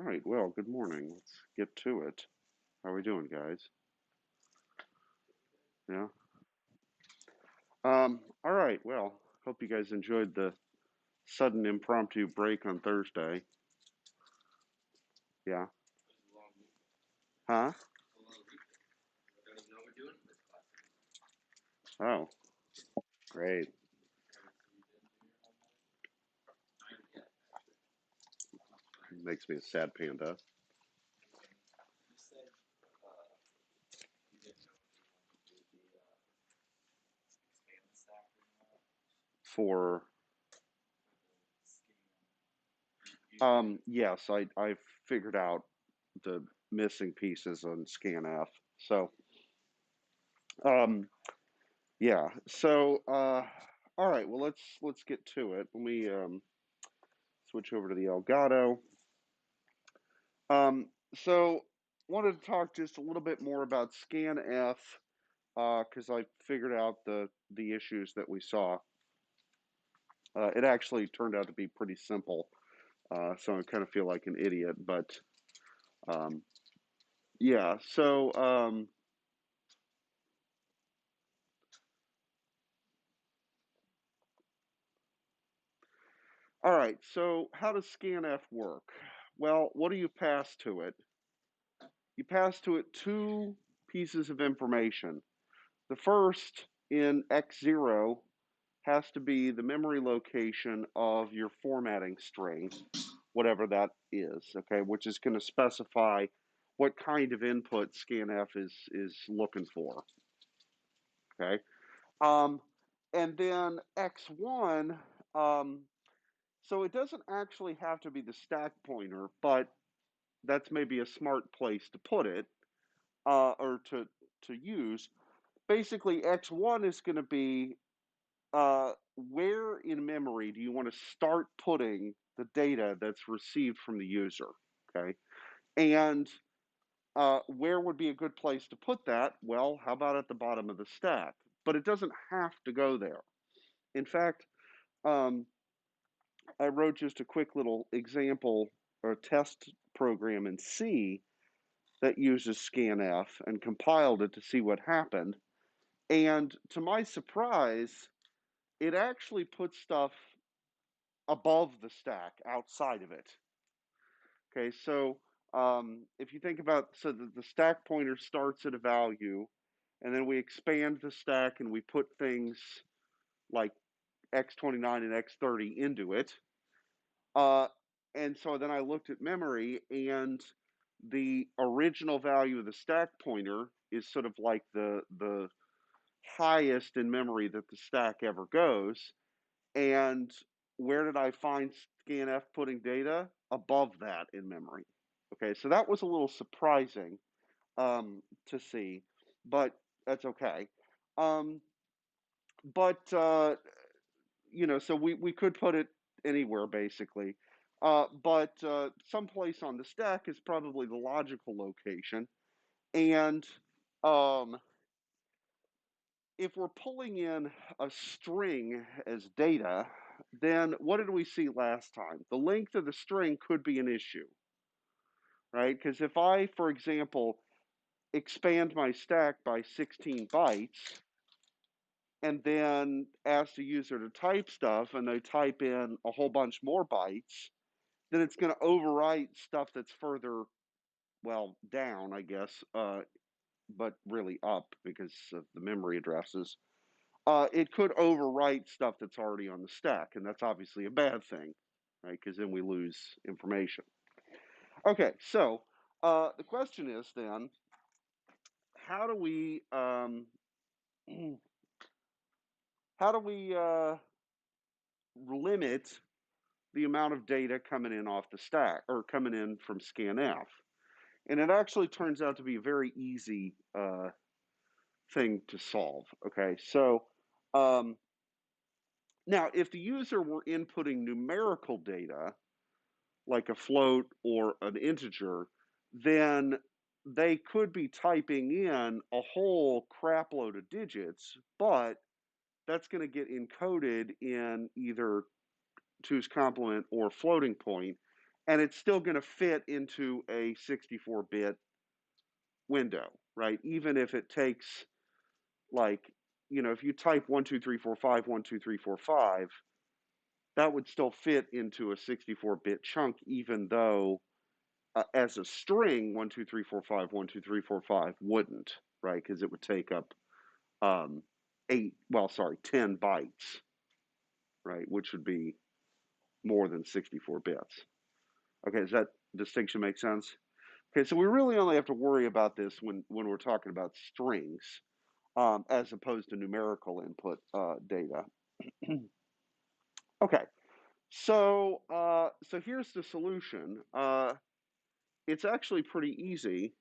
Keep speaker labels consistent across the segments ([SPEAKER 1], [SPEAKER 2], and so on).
[SPEAKER 1] right, well, good morning. Let's get to it. How are we doing, guys? Yeah? All right, well, hope you guys enjoyed the sudden impromptu break on Thursday. Yeah? Huh? Oh, great. Makes me a sad panda. For, yes, I figured out the missing pieces on Scanf. So, um, yeah. So, all right, well, let's get to it. Let me switch over to the Elgato. So wanted to talk just a little bit more about Scanf because I figured out the issues that we saw. It actually turned out to be pretty simple, so I kind of feel like an idiot. But um, yeah, so all right. So how does Scanf work? Well, what do you pass to it? You pass to it two pieces of information. The first in X0 has to be the memory location of your formatting string, whatever that is, okay, which is going to specify what kind of input scanf is looking for, okay. Um, and then X1, so it doesn't actually have to be the stack pointer, but that's maybe a smart place to put it or to use. Basically, X1 is going to be where in memory do you want to start putting the data that's received from the user? Okay. And where would be a good place to put that? Well, how about at the bottom of the stack? But it doesn't have to go there. In fact, um, I wrote just a quick little example or test program in C that uses scanf and compiled it to see what happened. And to my surprise, it actually puts stuff above the stack, outside of it. Okay, so if you think about, so the stack pointer starts at a value, and then we expand the stack and we put things like x29 and x30 into it. Uh, and so then I looked at memory, and the original value of the stack pointer is sort of like the highest in memory that the stack ever goes. And where did I find scanf putting data? Above that in memory. Okay, so that was a little surprising to see, but that's okay. Um, but so we could put it anywhere basically, but someplace on the stack is probably the logical location. And um, if we're pulling in a string as data, then what did we see last time? The length of the string could be an issue, right? Because if I, for example, expand my stack by 16 bytes and then ask the user to type stuff and they type in a whole bunch more bytes, then it's going to overwrite stuff that's further, well, down, I guess, but really up because of the memory addresses. It could overwrite stuff that's already on the stack, and that's obviously a bad thing, right? Because then we lose information. Okay, so the question is then, how do we how do we limit the amount of data coming in off the stack or coming in from scanf? And it actually turns out to be a very easy thing to solve. Okay, so um, now if the user were inputting numerical data, like a float or an integer, then they could be typing in a whole crap load of digits, but that's going to get encoded in either two's complement or floating point, and it's still going to fit into a 64-bit window, right? Even if it takes, like, if you type 12345 12345, that would still fit into a 64-bit chunk, even though as a string 12345 12345 wouldn't, right? Because it would take up 10 bytes, right? Which would be more than 64 bits. Okay, does that distinction make sense? Okay, so we really only have to worry about this when we're talking about strings, as opposed to numerical input data. Okay, so here's the solution. It's actually pretty easy.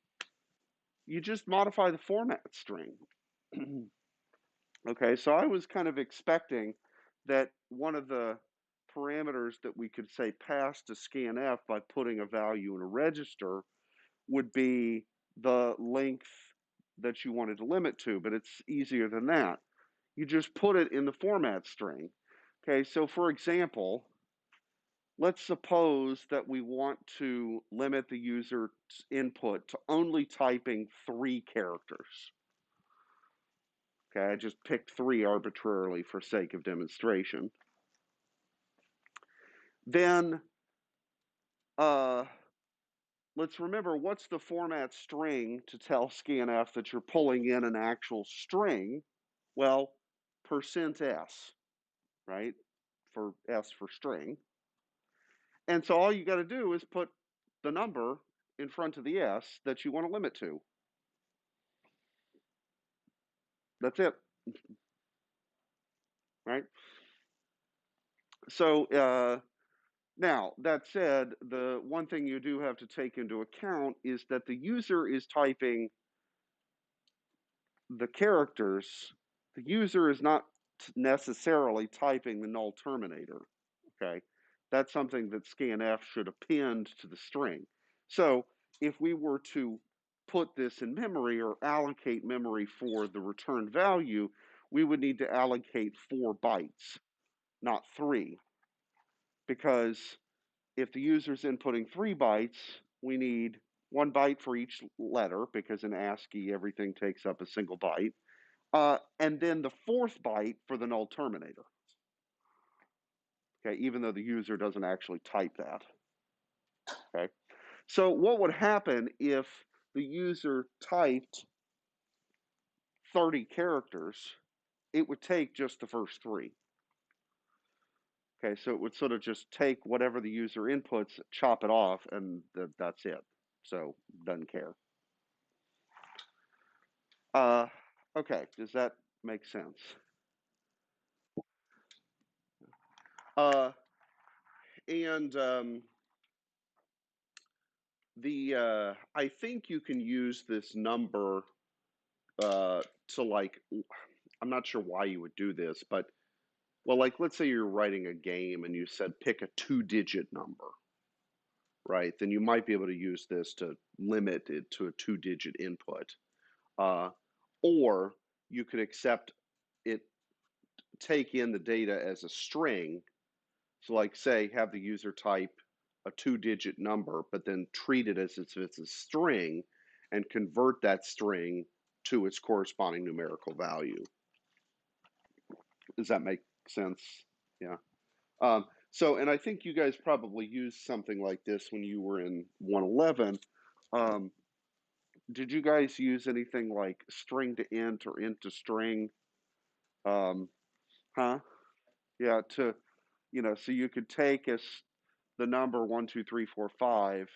[SPEAKER 1] You just modify the format string. Okay, so I was kind of expecting that one of the parameters that we could say pass to scanf by putting a value in a register would be the length that you wanted to limit to, but it's easier than that. You just put it in the format string. Okay, so for example, let's suppose that we want to limit the user's input to only typing 3 characters. Okay, I just picked 3 arbitrarily for sake of demonstration. Then let's remember, what's the format string to tell scanf that you're pulling in an actual string? Well, %s, right? For S for string. And so all you got to do is put the number in front of the S that you want to limit to. That's it, right? So now, that said, the one thing you do have to take into account is that the user is typing the characters. The user is not necessarily typing the null terminator, okay? That's something that scanf should append to the string. So if we were to put this in memory or allocate memory for the returned value, we would need to allocate 4 bytes, not 3, because if the user's inputting 3 bytes, we need 1 byte for each letter, because in ASCII everything takes up a single byte, and then the 4th byte for the null terminator. Okay, even though the user doesn't actually type that. Okay, so what would happen if the user typed 30 characters? It would take just the first 3. Okay, so it would sort of just take whatever the user inputs, chop it off, and that's it. So doesn't care. Okay, does that make sense? And I think you can use this number to, like, I'm not sure why you would do this, but, well, like, let's say you're writing a game and you said pick a 2-digit number, right? Then you might be able to use this to limit it to a 2-digit input. Or you could accept it, take in the data as a string. So, like, say, have the user type a 2-digit number, but then treat it as if it's a string and convert that string to its corresponding numerical value. Does that make sense? Yeah. So, and I think you guys probably used something like this when you were in 111. Did you guys use anything like string to int or int to string? Huh? Yeah, so you could take the number 1, 2, 3, 4, 5,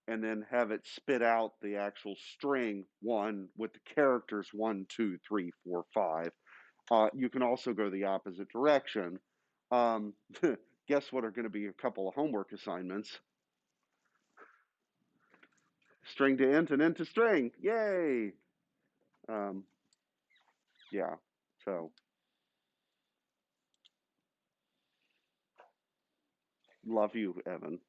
[SPEAKER 1] and then have it spit out the actual string 1 with the characters 1, 2, 3, 4, 5. You can also go the opposite direction. Guess what are going to be a couple of homework assignments? String to int and int to string. Yay! Yeah, so love you, Evan.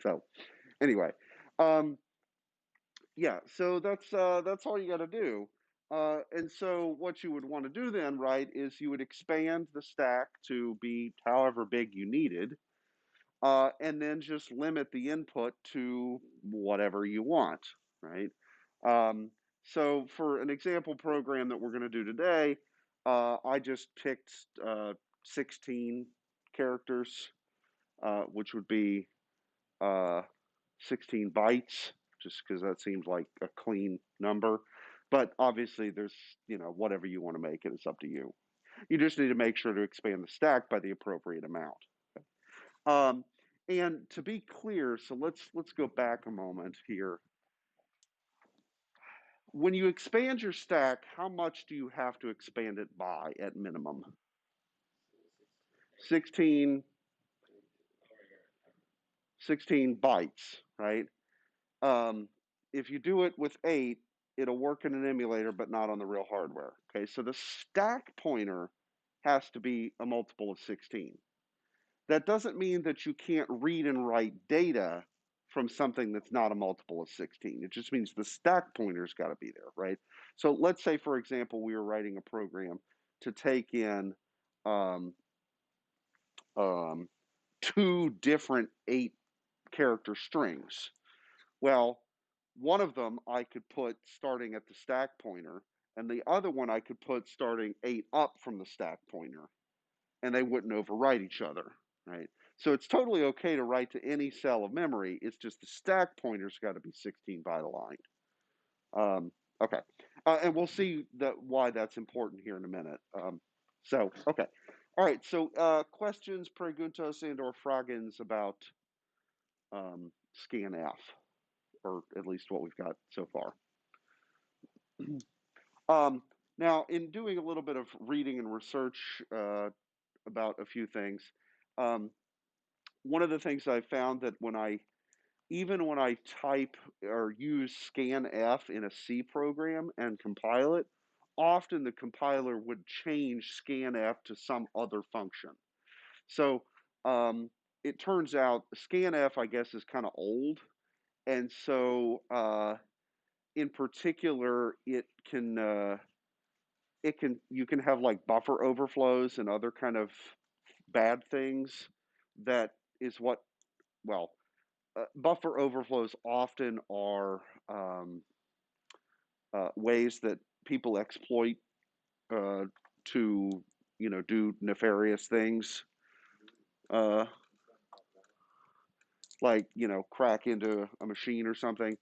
[SPEAKER 1] So anyway, Yeah, so that's all you got to do. And so what you would want to do then, right, is you would expand the stack to be however big you needed, and then just limit the input to whatever you want, right? Um, so for an example program that we're going to do today, I just picked 16 characters, which would be uh, 16 bytes, just because that seems like a clean number. But obviously, there's, whatever you want to make it, it's up to you. You just need to make sure to expand the stack by the appropriate amount. Um, and to be clear, so let's go back a moment here. When you expand your stack, how much do you have to expand it by at minimum? 16, 16 bytes, right? Um, if you do it with 8, it'll work in an emulator, but not on the real hardware. Okay, so the stack pointer has to be a multiple of 16. That doesn't mean that you can't read and write data from something that's not a multiple of 16. It just means the stack pointer's got to be there, right? So let's say, for example, we were writing a program to take in um, um, 2 different 8-character strings. Well, one of them I could put starting at the stack pointer, and the other one I could put starting 8 up from the stack pointer, and they wouldn't overwrite each other, right? So it's totally okay to write to any cell of memory. It's just the stack pointer's got to be 16 byte aligned. Okay, and we'll see why that's important here in a minute. Okay, all right. So questions, preguntas, and/or fraggens about scanf, or at least what we've got so far. Now, in doing a little bit of reading and research about a few things, um, one of the things I found that even when I type or use scanf in a C program and compile it, often the compiler would change scanf to some other function. So it turns out scanf, I guess, is kind of old, and so in particular, you can have like buffer overflows and other kind of bad things. That is what, well, buffer overflows often are ways that people exploit to do nefarious things, uh, like crack into a machine or something.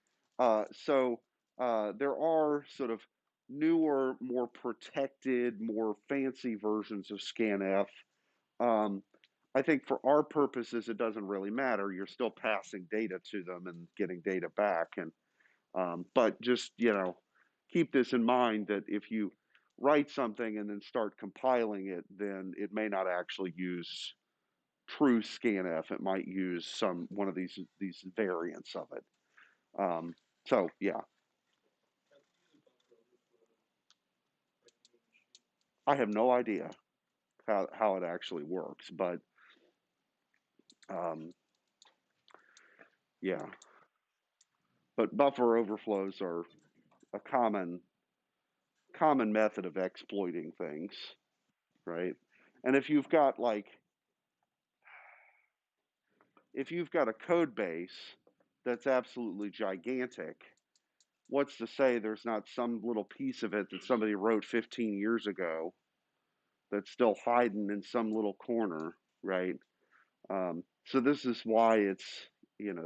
[SPEAKER 1] So there are sort of newer, more protected, more fancy versions of scanf. Um, I think for our purposes, it doesn't really matter. You're still passing data to them and getting data back, and but just keep this in mind that if you write something and then start compiling it, then it may not actually use true scanf. It might use one of these variants of it. So yeah, I have no idea how it actually works, but um, yeah. But buffer overflows are a common method of exploiting things, right? And if you've got a code base that's absolutely gigantic, what's to say there's not some little piece of it that somebody wrote 15 years ago that's still hiding in some little corner, right? So this is why it's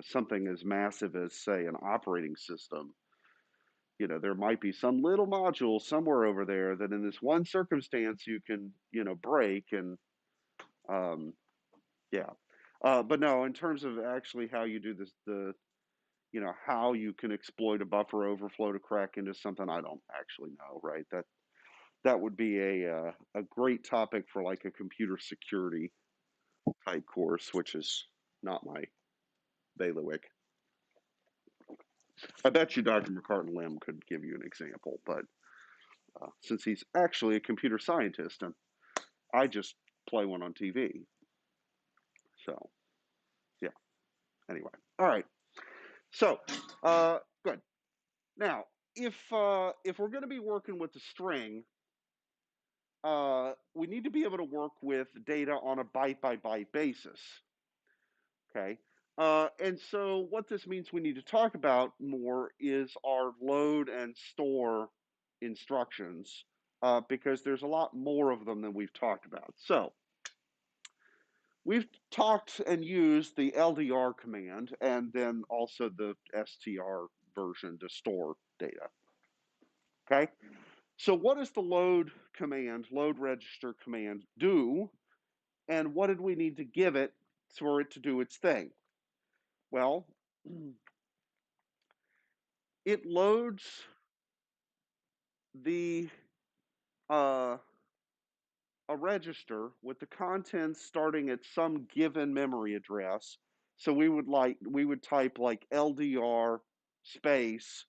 [SPEAKER 1] something as massive as, say, an operating system. There might be some little module somewhere over there that in this one circumstance you can break, and um, yeah. But no, in terms of actually how you do this, how you can exploit a buffer overflow to crack into something, I don't actually know, right? That would be a great topic for like a computer security type course, which is not my bailiwick. I bet you Dr. McCartan Lim could give you an example, but since he's actually a computer scientist and I just play one on TV, so yeah. Anyway, all right. So good. Now, if we're going to be working with a string, we need to be able to work with data on a byte by byte basis. Okay. And so what this means we need to talk about more is our load and store instructions, because there's a lot more of them than we've talked about. So we've talked and used the LDR command and then also the str version to store data. Okay. So what does the load command, load register command do? And what did we need to give it for it to do its thing? Well, it loads the a register with the contents starting at some given memory address. So we would type like LDR space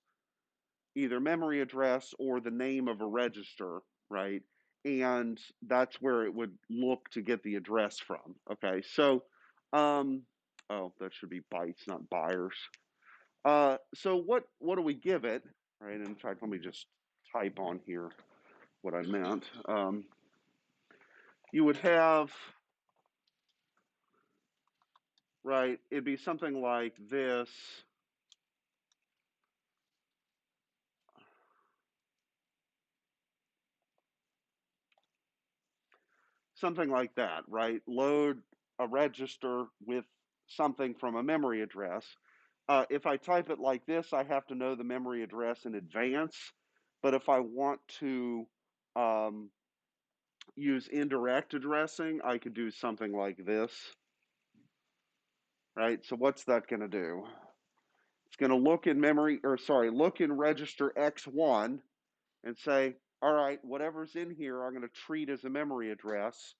[SPEAKER 1] either memory address or the name of a register, right? And that's where it would look to get the address from. Okay, so oh, that should be bytes, not buyers. So what do we give it, right? In fact, let me just type on here what I meant. You would have, right, it'd be something like this. Something like that, right? Load a register with something from a memory address. If I type it like this, I have to know the memory address in advance. But if I want to um, use indirect addressing, I could do something like this, right? So what's that going to do? It's going to look in look in register X1 and say, all right, whatever's in here, I'm going to treat as a memory address.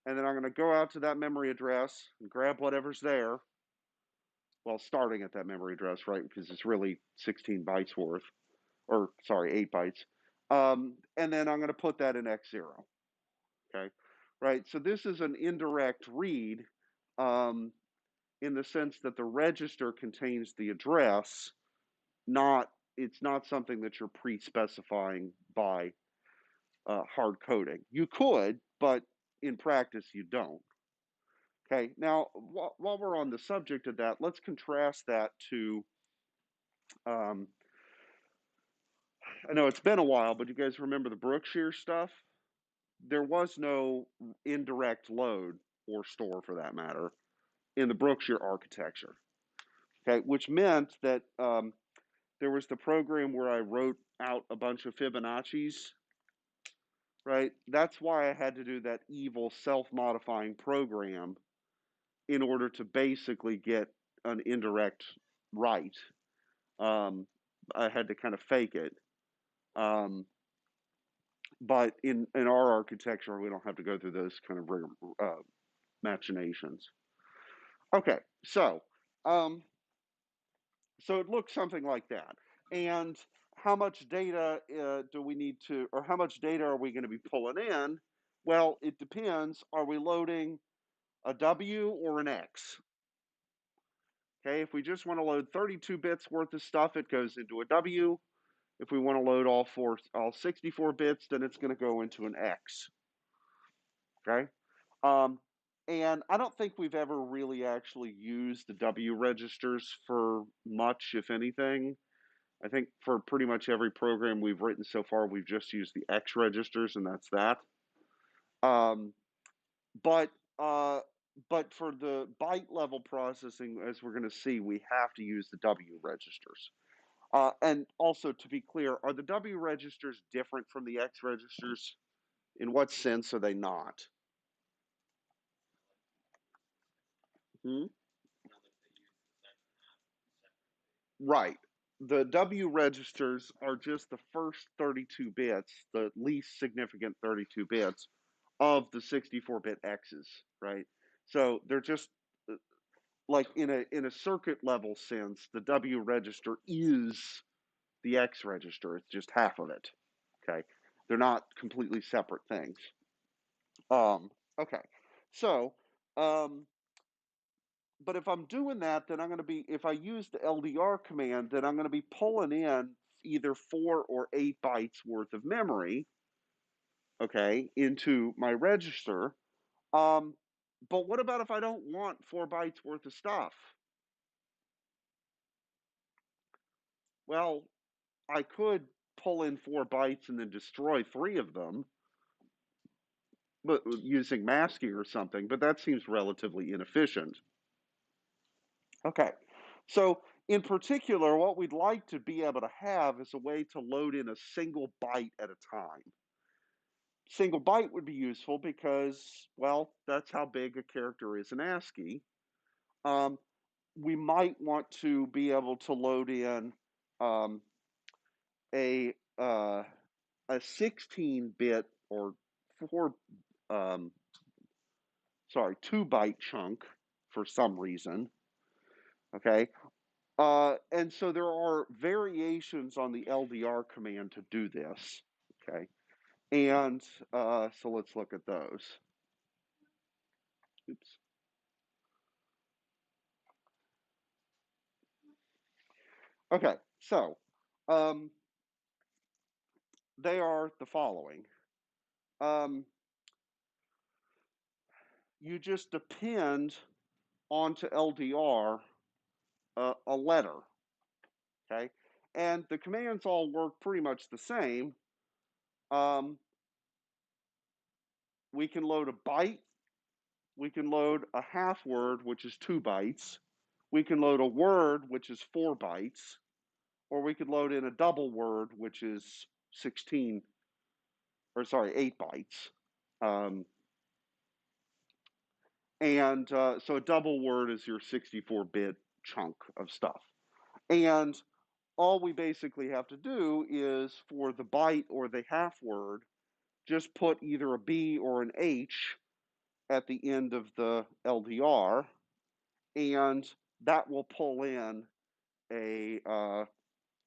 [SPEAKER 1] And then I'm going to go out to that memory address and grab whatever's there. Well, starting at that memory address, right? Because it's really 16 bytes worth, or sorry, 8 bytes. And then I'm going to put that in X0. Okay. Right. So this is an indirect read, um, in the sense that the register contains the address, it's not something that you're pre-specifying by hard coding. You could, but in practice you don't. Okay, now while we're on the subject of that, let's contrast that to, um, I know it's been a while, but you guys remember the Brookshire stuff? There was no indirect load or store, for that matter, in the Brookshire architecture. Okay, which meant that there was the program where I wrote out a bunch of Fibonacci's, right? That's why I had to do that evil self-modifying program in order to basically get an indirect right. I had to kind of fake it. Um, but in our architecture, we don't have to go through those kind of machinations. Okay, um, so it looks something like that. And how much data do we need to, or how much data are we going to be pulling in? Well, it depends. Are we loading a W or an X? Okay, if we just want to load 32 bits worth of stuff, it goes into a W. If we want to load all 64 bits, then it's going to go into an X. Okay, um, and I don't think we've ever really actually used the W registers for much, if anything. I think for pretty much every program we've written so far, we've just used the X registers, and that's that. Um, but uh, but for the byte level processing, as we're going to see, we have to use the W registers. And also, to be clear, are the W registers different from the X registers? In what sense are they not? Hmm? Right. The W registers are just the first 32 bits, the least significant 32 bits of the 64-bit X's, right? So they're just like in a circuit level sense, the W register is the X register. It's just half of it. Okay. They're not completely separate things. Okay. So, um, but if I'm doing that, then I'm going to be, if I use the LDR command, then I'm going to be pulling in either 4 or 8 bytes worth of memory, okay, into my register. But what about if I don't want 4 bytes worth of stuff? Well, I could pull in 4 bytes and then destroy 3 of them, but using masking or something, but that seems relatively inefficient. Okay, so in particular, what we'd like to be able to have is a way to load in a single byte at a time. Single byte would be useful because, well, that's how big a character is in Ascii. Um, we might want to be able to load in um, a 16-bit or 2-byte chunk for some reason. Okay, and so there are variations on the LDR command to do this. Okay, and so let's look at those. Oops. Okay, so they are the following. You just append onto LDR a letter, okay? And the commands all work pretty much the same. We can load a byte. We can load a half word, which is 2 bytes. We can load a word, which is 4 bytes. Or we could load in a double word, which is 8 bytes. Um, and so a double word is your 64-bit chunk of stuff. And all we basically have to do is for the byte or the half word, just put either a B or an H at the end of the LDR, and that will pull in a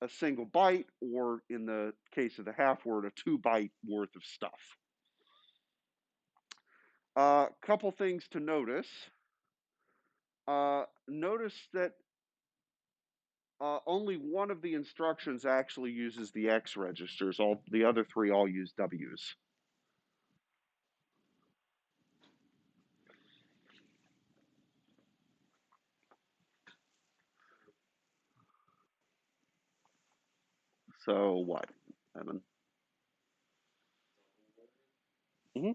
[SPEAKER 1] single byte, or in the case of the half word, a 2-byte worth of stuff. Couple things to notice. Notice that only one of the instructions actually uses the X registers. All the other 3 all use Ws. So what, Evan? Mm-hmm.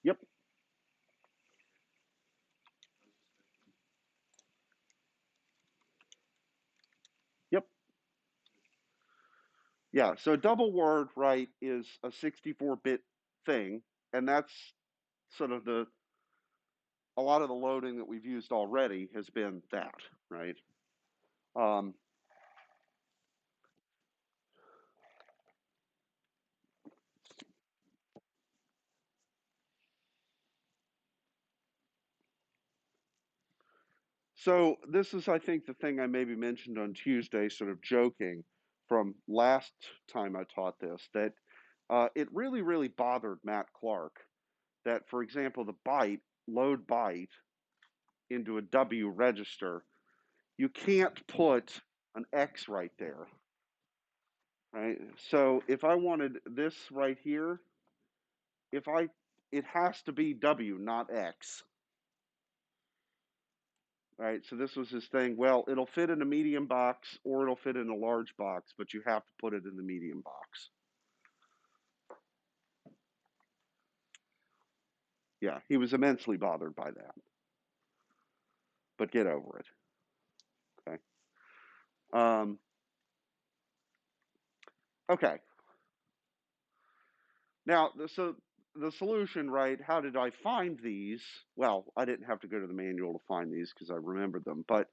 [SPEAKER 1] Yep. Yep. Yeah. So double word, right, is a 64-bit thing, and that's sort of a lot of the loading that we've used already has been that, right? Um, so this is, I think, the thing I maybe mentioned on Tuesday, sort of joking from last time I taught this, that it really, really bothered Matt Clark that, for example, the byte, load byte into a W register, you can't put an X right there, right? So if I wanted this right here, it has to be W, not X, right? So this was his thing. Well, it'll fit in a medium box or it'll fit in a large box, but you have to put it in the medium box. Yeah, he was immensely bothered by that, but get over it. Okay. Um, okay. Now, so the solution, right? How did I find these? Well, I didn't have to go to the manual to find these because I remembered them. But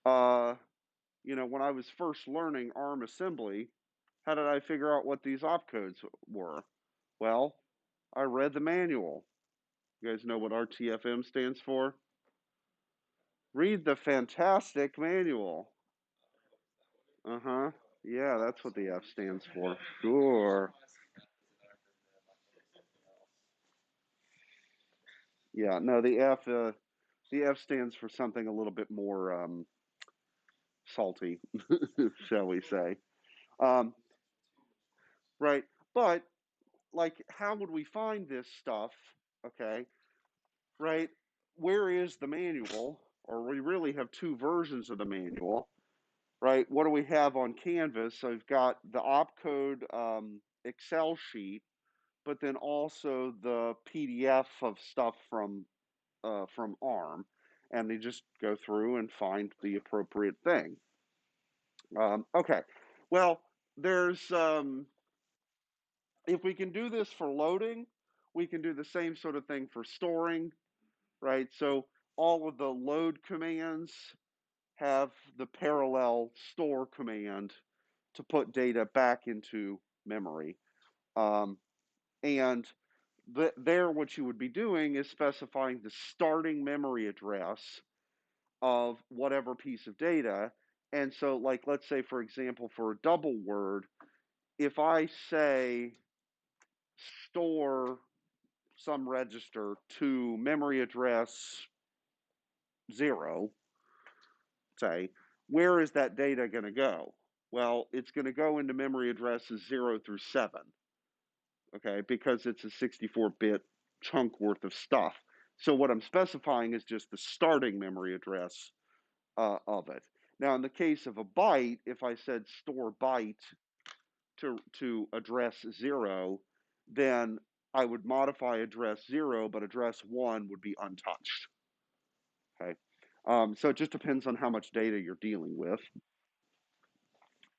[SPEAKER 1] when I was first learning ARM assembly, how did I figure out what these opcodes were? Well, I read the manual. You guys know what RTFM stands for? Read the fantastic manual. Uh-huh. Yeah, that's what the F stands for. Sure. Yeah, no, the F stands for something a little bit more salty, shall we say. Um, right. But like, how would we find this stuff? Okay, right? Where is the manual? Or we really have two versions of the manual, right? What do we have on Canvas? So I've got the opcode Excel sheet, but then also the PDF of stuff from ARM, and they just go through and find the appropriate thing. Okay, well, there's if we can do this for loading, we can do the same sort of thing for storing, right? So all of the load commands have the parallel store command to put data back into memory. And there, what you would be doing is specifying the starting memory address of whatever piece of data. And so, like, let's say, for example, for a double word, if I say store some register to memory address 0, say, where is that data going to go? Well, it's going to go into memory addresses 0 through 7, okay, because it's a 64-bit chunk worth of stuff. So what I'm specifying is just the starting memory address of it. Now, in the case of a byte, if I said store byte to address 0, then I would modify address 0, but address 1 would be untouched. Okay, so it just depends on how much data you're dealing with.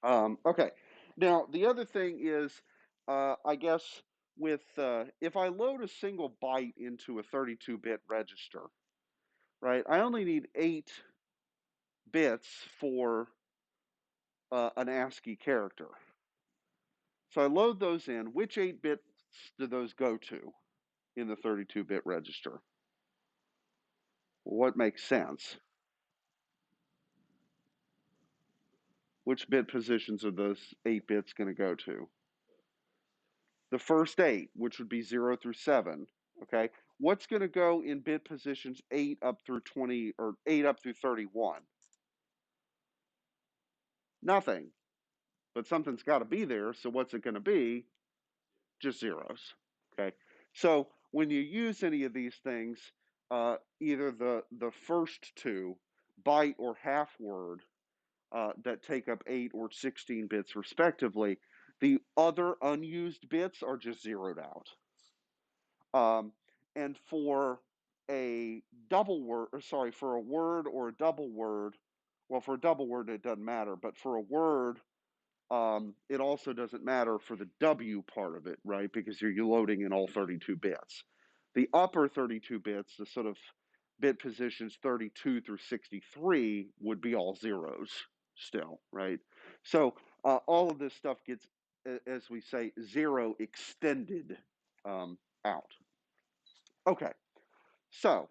[SPEAKER 1] Okay, now the other thing is, I guess with if I load a single byte into a 32-bit register, right? I only need 8 bits for an ASCII character. So I load those in. Which 8 bits do those go to in the 32-bit register? What makes sense? Which bit positions are those 8 bits going to go to? The first 8, which would be 0 through 7. Okay. What's going to go in bit positions 8 up through 20 or 8 up through 31? Nothing. But something's got to be there. So what's it going to be? Just zeros. Okay. So when you use any of these things, either the first two, byte or half word, that take up 8 or 16 bits respectively, the other unused bits are just zeroed out. And for a double word, or sorry, for a word or a double word, well, for a double word, it doesn't matter, but for a word, it also doesn't matter for the W part of it, right? Because you're loading in all 32 bits. The upper 32 bits, the sort of bit positions 32 through 63, would be all zeros still, right? So all of this stuff gets, as we say, zero extended out. Okay, so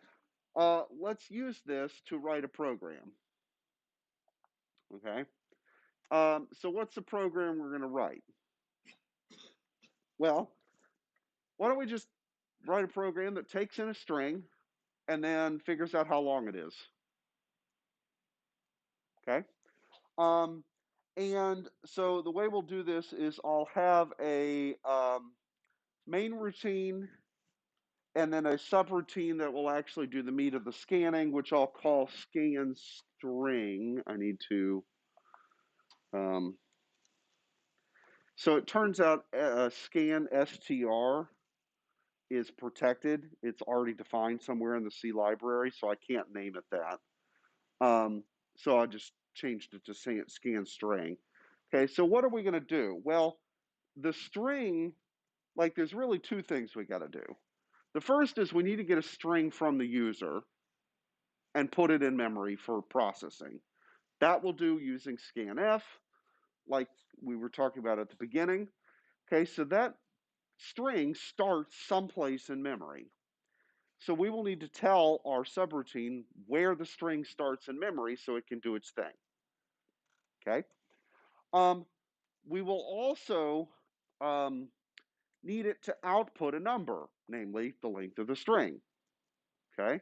[SPEAKER 1] let's use this to write a program. Okay, so what's the program we're going to write? Well, why don't we just write a program that takes in a string and then figures out how long it is? Okay, and so the way we'll do this is I'll have a main routine and then a subroutine that will actually do the meat of the scanning, which I'll call scan string. I need to so it turns out scan str is protected. It's already defined somewhere in the C library, so I can't name it that. So I just changed it to scan string. Okay, so what are we going to do? Well, the string, like there's really two things we got to do. The first is we need to get a string from the user and put it in memory for processing. That will do using scanf, like we were talking about at the beginning. Okay, so that string starts someplace in memory. So we will need to tell our subroutine where the string starts in memory so it can do its thing. Okay. We will also need it to output a number, namely the length of the string. Okay.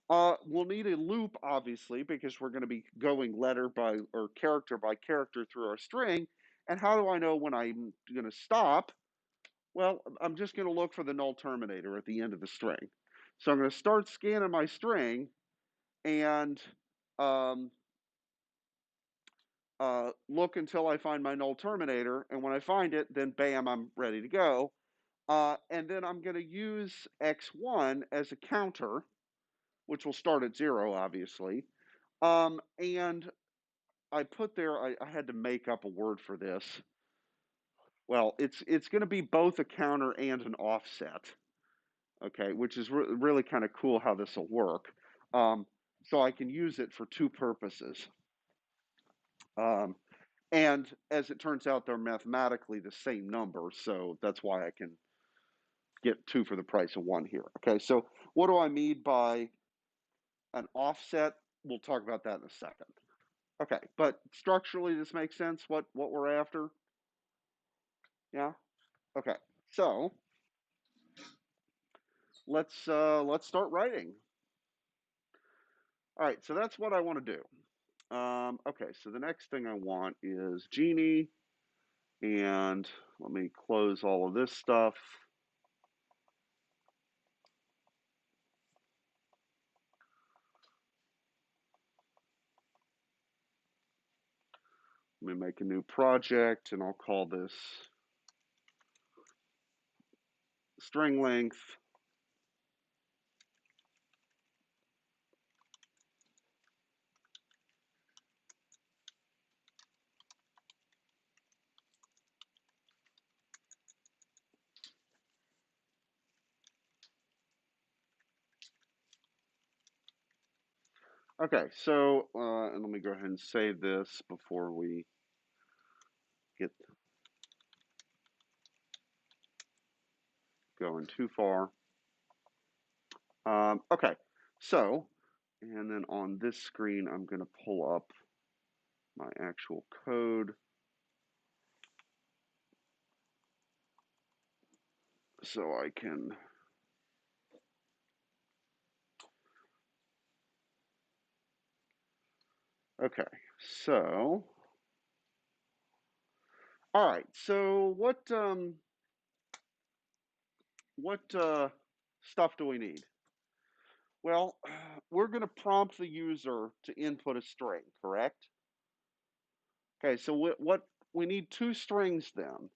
[SPEAKER 1] We'll need a loop, obviously, because we're going to be going letter by or character by character through our string. And how do I know when I'm going to stop? Well, I'm just going to look for the null terminator at the end of the string. So I'm going to start scanning my string and look until I find my null terminator. And when I find it, then bam, I'm ready to go. And then I'm going to use x1 as a counter, which will start at 0, obviously. And I put there, I had to make up a word for this. Well, it's going to be both a counter and an offset, okay, which is really kind of cool how this will work. So I can use it for two purposes. And as it turns out, they're mathematically the same number, so that's why I can get 2 for the price of 1 here. Okay, so what do I mean by an offset? We'll talk about that in a second. Okay, but structurally this makes sense, what we're after? Yeah? Okay, so let's start writing. All right, so that's what I want to do. Okay, so the next thing I want is Genie, and let me close all of this stuff. Let me make a new project, and I'll call this string length. Okay, so, and let me go ahead and save this before we get going too far. Okay, so, and then on this screen, I'm going to pull up my actual code. So I can okay, so all right, so what stuff do we need? Well, we're going to prompt the user to input a string, correct? Okay, so what we need 2 strings then.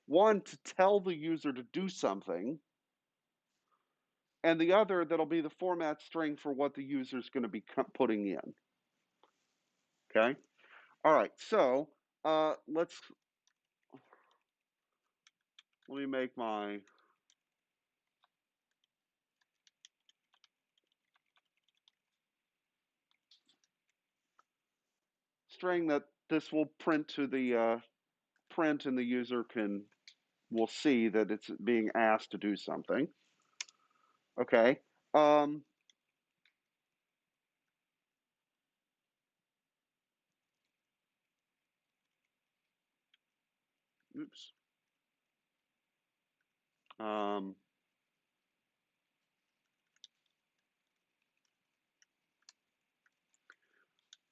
[SPEAKER 1] One to tell the user to do something, and the other that'll be the format string for what the user is going to be putting in. Okay? All right, so let me make my string that this will print to the print, and the user will see that it's being asked to do something. Okay. Oops.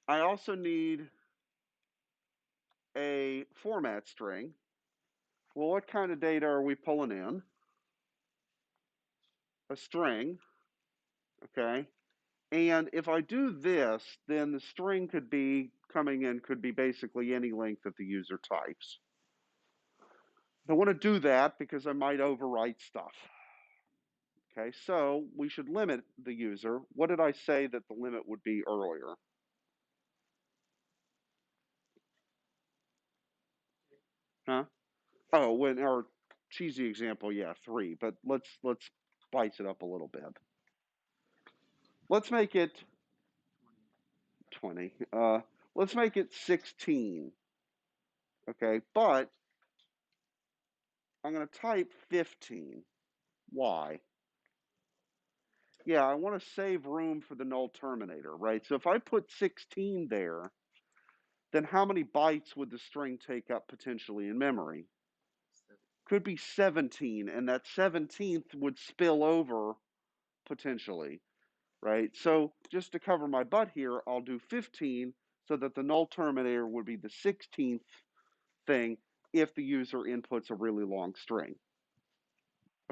[SPEAKER 1] I also need a format string. Well, what kind of data are we pulling in? A string, okay? And if I do this, then the string could be coming in, could be basically any length that the user types. I want to do that because I might overwrite stuff. Okay, so we should limit the user. What did I say that the limit would be earlier? Huh? Oh, when our cheesy example, yeah, 3. But let's spice it up a little bit. Let's make it 20. Let's make it 16. Okay, but I'm going to type 15. Why? Yeah, I want to save room for the null terminator, right? So if I put 16 there, then how many bytes would the string take up potentially in memory? Could be 17, and that 17th would spill over potentially. right? So just to cover my butt here, I'll do 15 so that the null terminator would be the 16th thing if the user inputs a really long string.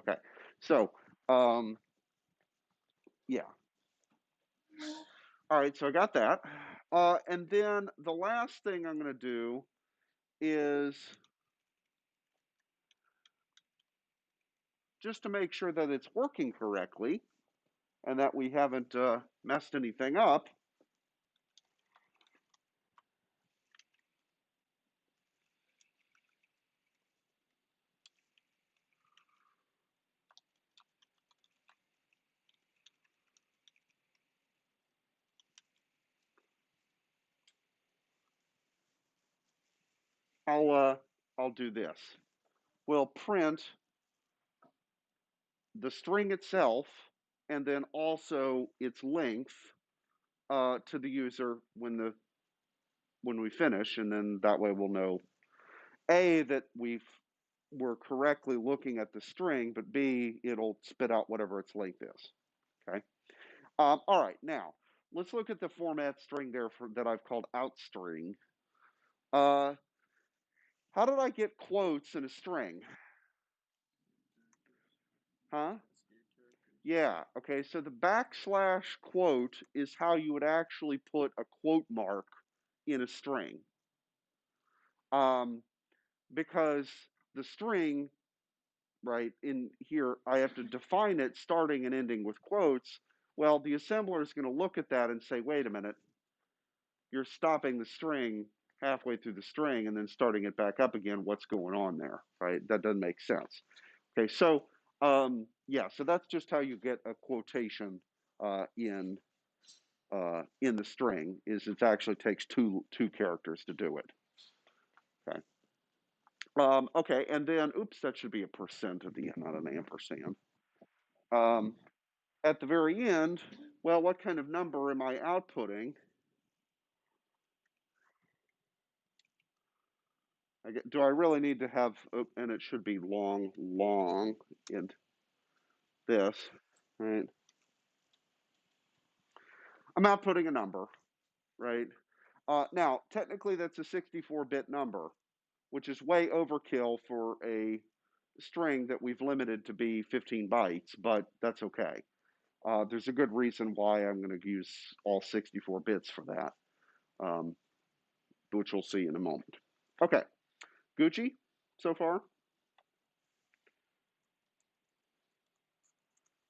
[SPEAKER 1] Okay, so yeah. All right, so I got that. And then the last thing I'm going to do is just to make sure that it's working correctly and that we haven't messed anything up. I'll do this. We'll print the string itself and then also its length to the user when we finish, and then that way we'll know A, that we're correctly looking at the string, but B, it'll spit out whatever its length is. Okay. All right. Now let's look at the format string there that I've called outString. How did I get quotes in a string? Huh? Yeah. Okay. So the backslash quote is how you would actually put a quote mark in a string. Because the string, right, in here, I have to define it starting and ending with quotes. Well, the assembler is going to look at that and say, wait a minute, you're stopping the string halfway through the string and then starting it back up again. What's going on there, right? That doesn't make sense. Okay, so yeah, so that's just how you get a quotation in the string. Is it actually takes two characters to do it. Okay. Okay, and then oops, that should be a percent at the end, not an ampersand. At the very end, well, what kind of number am I outputting? Do I really need to have, and it should be long in this, right? I'm outputting a number, right? Now, technically, that's a 64-bit number, which is way overkill for a string that we've limited to be 15 bytes, but that's okay. There's a good reason why I'm going to use all 64 bits for that, which we'll see in a moment. Okay, Gucci so far?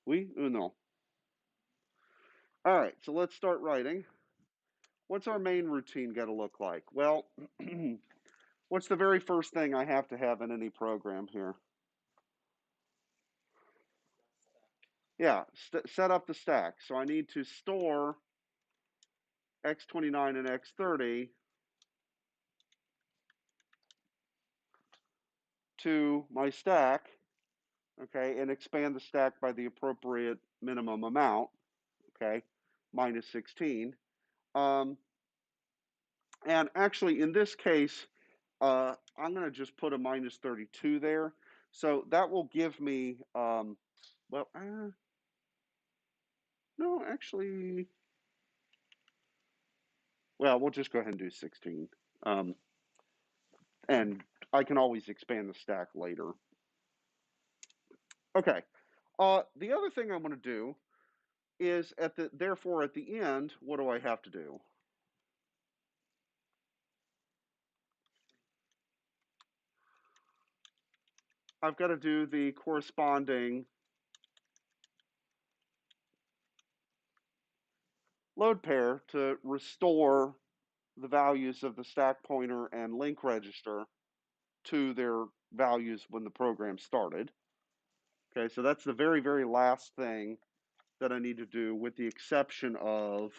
[SPEAKER 1] Oui ou non? All right, so let's start writing. What's our main routine got to look like? Well, what's the very first thing I have to have in any program here? Yeah, set up the stack. So I need to store x29 and x30 to my stack, okay, and expand the stack by the appropriate minimum amount, okay, minus 16. And actually, in this case, I'm going to just put a minus 32 there. So that will give me, well, no, actually, well, we'll just go ahead and do 16. And I can always expand the stack later. Okay. The other thing I'm going to do is therefore at the end, what do I have to do? I've got to do the corresponding load pair to restore the values of the stack pointer and link register to their values when the program started. Okay, so that's the very, very last thing that I need to do, with the exception of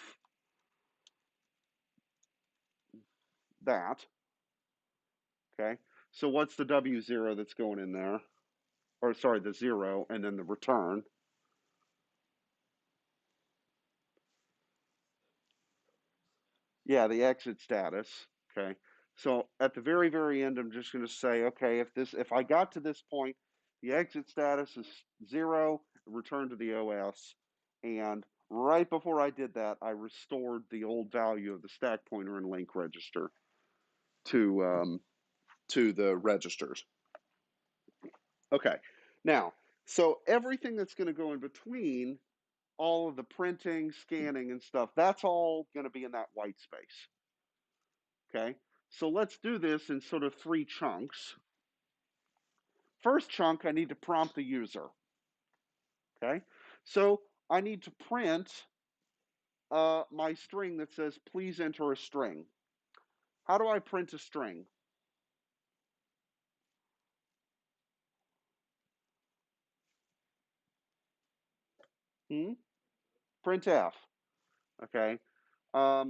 [SPEAKER 1] that. Okay, so what's the W0 that's going in there? Or sorry, the 0, and then the return. Yeah, the exit status. Okay, so at the very, very end, I'm just going to say, okay, if I got to this point, the exit status is 0, return to the OS, and right before I did that, I restored the old value of the stack pointer and link register to the registers. Okay, now, so everything that's going to go in between, all of the printing, scanning, and stuff, that's all going to be in that white space. Okay, so let's do this in sort of 3 chunks. First chunk, I need to prompt the user. Okay, so I need to print my string that says, please enter a string. How do I print a string? Printf. Okay. How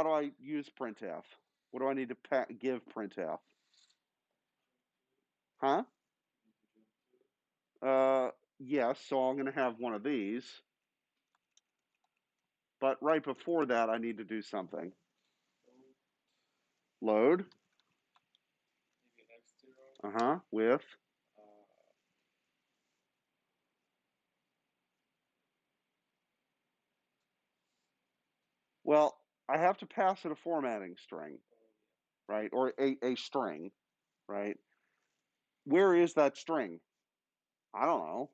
[SPEAKER 1] do I use printf? What do I need to give printf? Huh? Yes, so I'm going to have one of these. But right before that, I need to do something. Load. With. Well, I have to pass it a formatting string, right? Or a string, right? Where is that string? I don't know,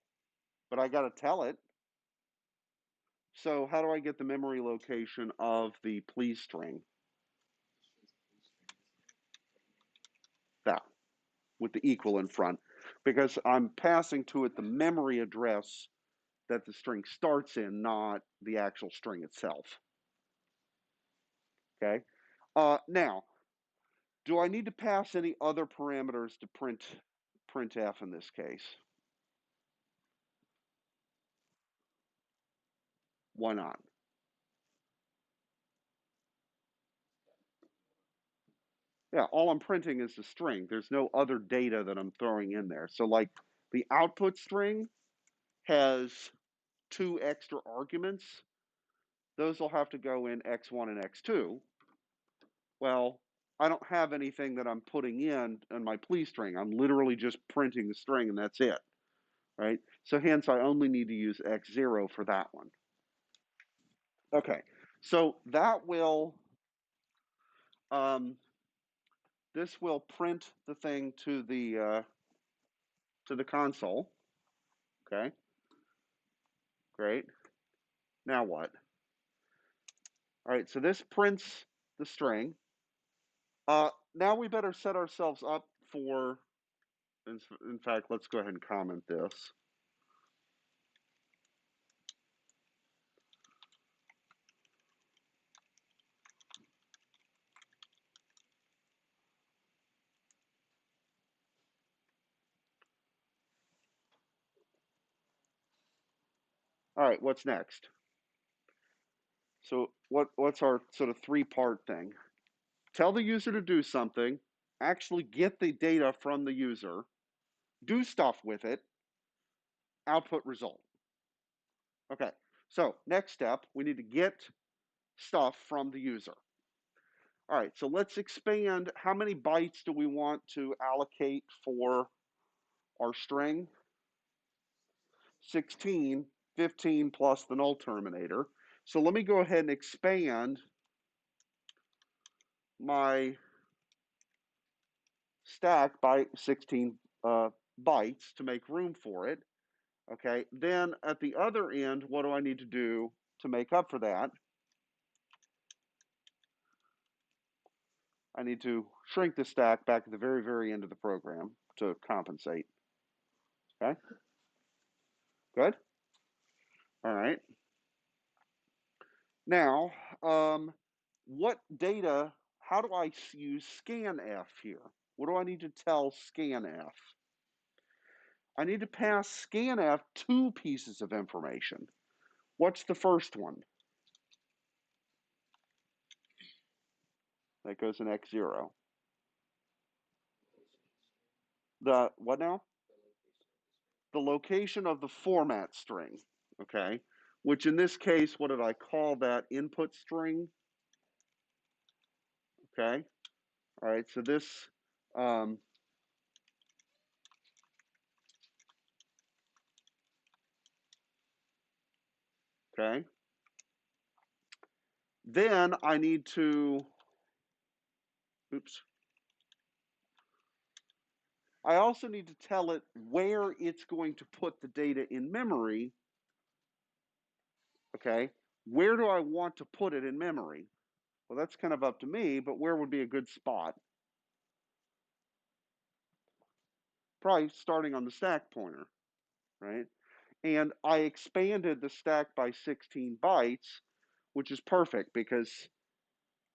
[SPEAKER 1] but I got to tell it. So how do I get the memory location of the please string? That, with the equal in front, because I'm passing to it the memory address that the string starts in, not the actual string itself. Okay. Now, do I need to pass any other parameters to printf in this case? Why not? Yeah, all I'm printing is the string. There's no other data that I'm throwing in there. So like the output string has 2 extra arguments. Those will have to go in x1 and x2. Well, I don't have anything that I'm putting in my please string. I'm literally just printing the string and that's it, right? So hence I only need to use x0 for that one. Okay, so that will, this will print the thing to the console. Okay, great. Now what? All right, so this prints the string. Now we better set ourselves up for, in fact, let's go ahead and comment this. All right, what's next? So what's our sort of 3-part thing? Tell the user to do something, actually get the data from the user, do stuff with it, output result. Okay, so next step, we need to get stuff from the user. All right, so let's expand. How many bytes do we want to allocate for our string? 16, 15 plus the null terminator. So let me go ahead and expand my stack by 16 bytes to make room for it. Okay, then at the other end, what do I need to do to make up for that? I need to shrink the stack back at the very, very end of the program to compensate. Okay, good. All right. Now, what data, how do I use scanf here? What do I need to tell scanf? I need to pass scanf 2 pieces of information. What's the first one? That goes in x0. The what now? The location of the format string, okay? Which in this case, what did I call that? Input string, okay? All right, so this, okay? Then I need to, oops. I also need to tell it where it's going to put the data in memory, okay? Where do I want to put it in memory? Well, that's kind of up to me, but where would be a good spot? Probably starting on the stack pointer, right? And I expanded the stack by 16 bytes, which is perfect because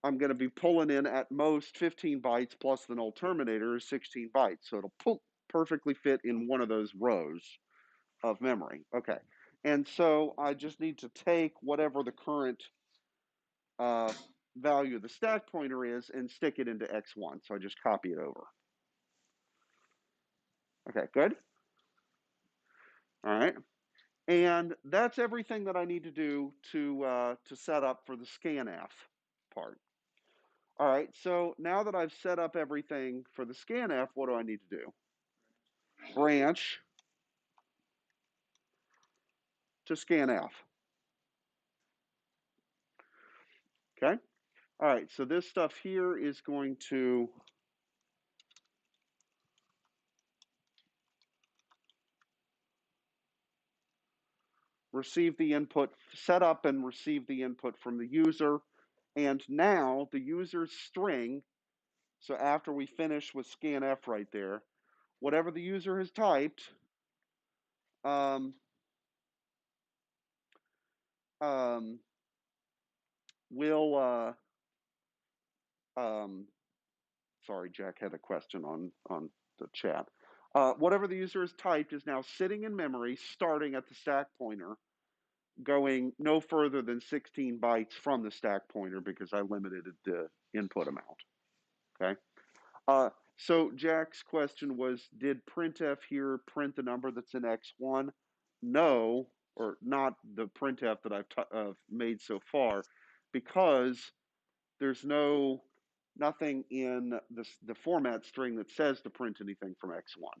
[SPEAKER 1] I'm going to be pulling in at most 15 bytes plus the null terminator is 16 bytes. So it'll perfectly fit in one of those rows of memory. Okay. And so I just need to take whatever the current value of the stack pointer is and stick it into X1. So I just copy it over. Okay, good. All right. And that's everything that I need to do to set up for the scanf part. All right, so now that I've set up everything for the scanf, what do I need to do? Branch to scanf. Okay. All right, so this stuff here is going to receive the input, set up and receive the input from the user. And now the user's string, so after we finish with scanf right there, whatever the user has typed, um, will, sorry, Jack had a question on the chat. Whatever the user has typed is now sitting in memory, starting at the stack pointer, going no further than 16 bytes from the stack pointer because I limited the input amount. Okay. So Jack's question was, did printf here print the number that's in X1? No, or not the printf that I've made so far, because there's nothing in the format string that says to print anything from X1.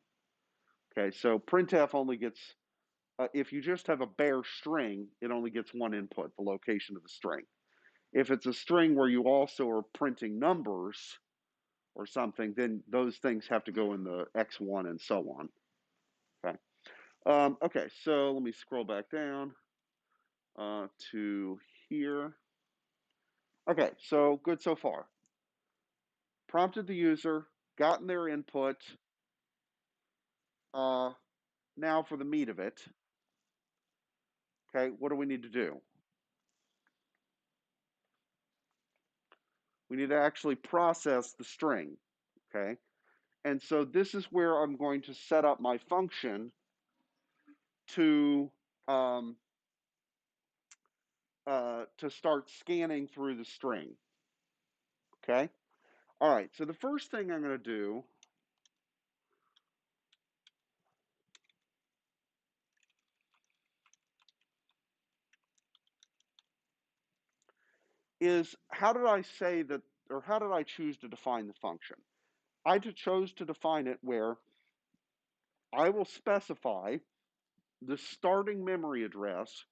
[SPEAKER 1] Okay, so printf only gets, if you just have a bare string, it only gets one input, the location of the string. If it's a string where you also are printing numbers or something, then those things have to go in the X1 and so on. Okay, okay, so let me scroll back down to here. Okay, so good so far. Prompted the user, gotten their input. Now for the meat of it. Okay, what do we need to do? We need to actually process the string. Okay, and so this is where I'm going to set up my function to start scanning through the string. Okay, all right. So the first thing I'm going to do is, how did I say that, or how did I choose to define the function? I chose to define it where I will specify the starting memory address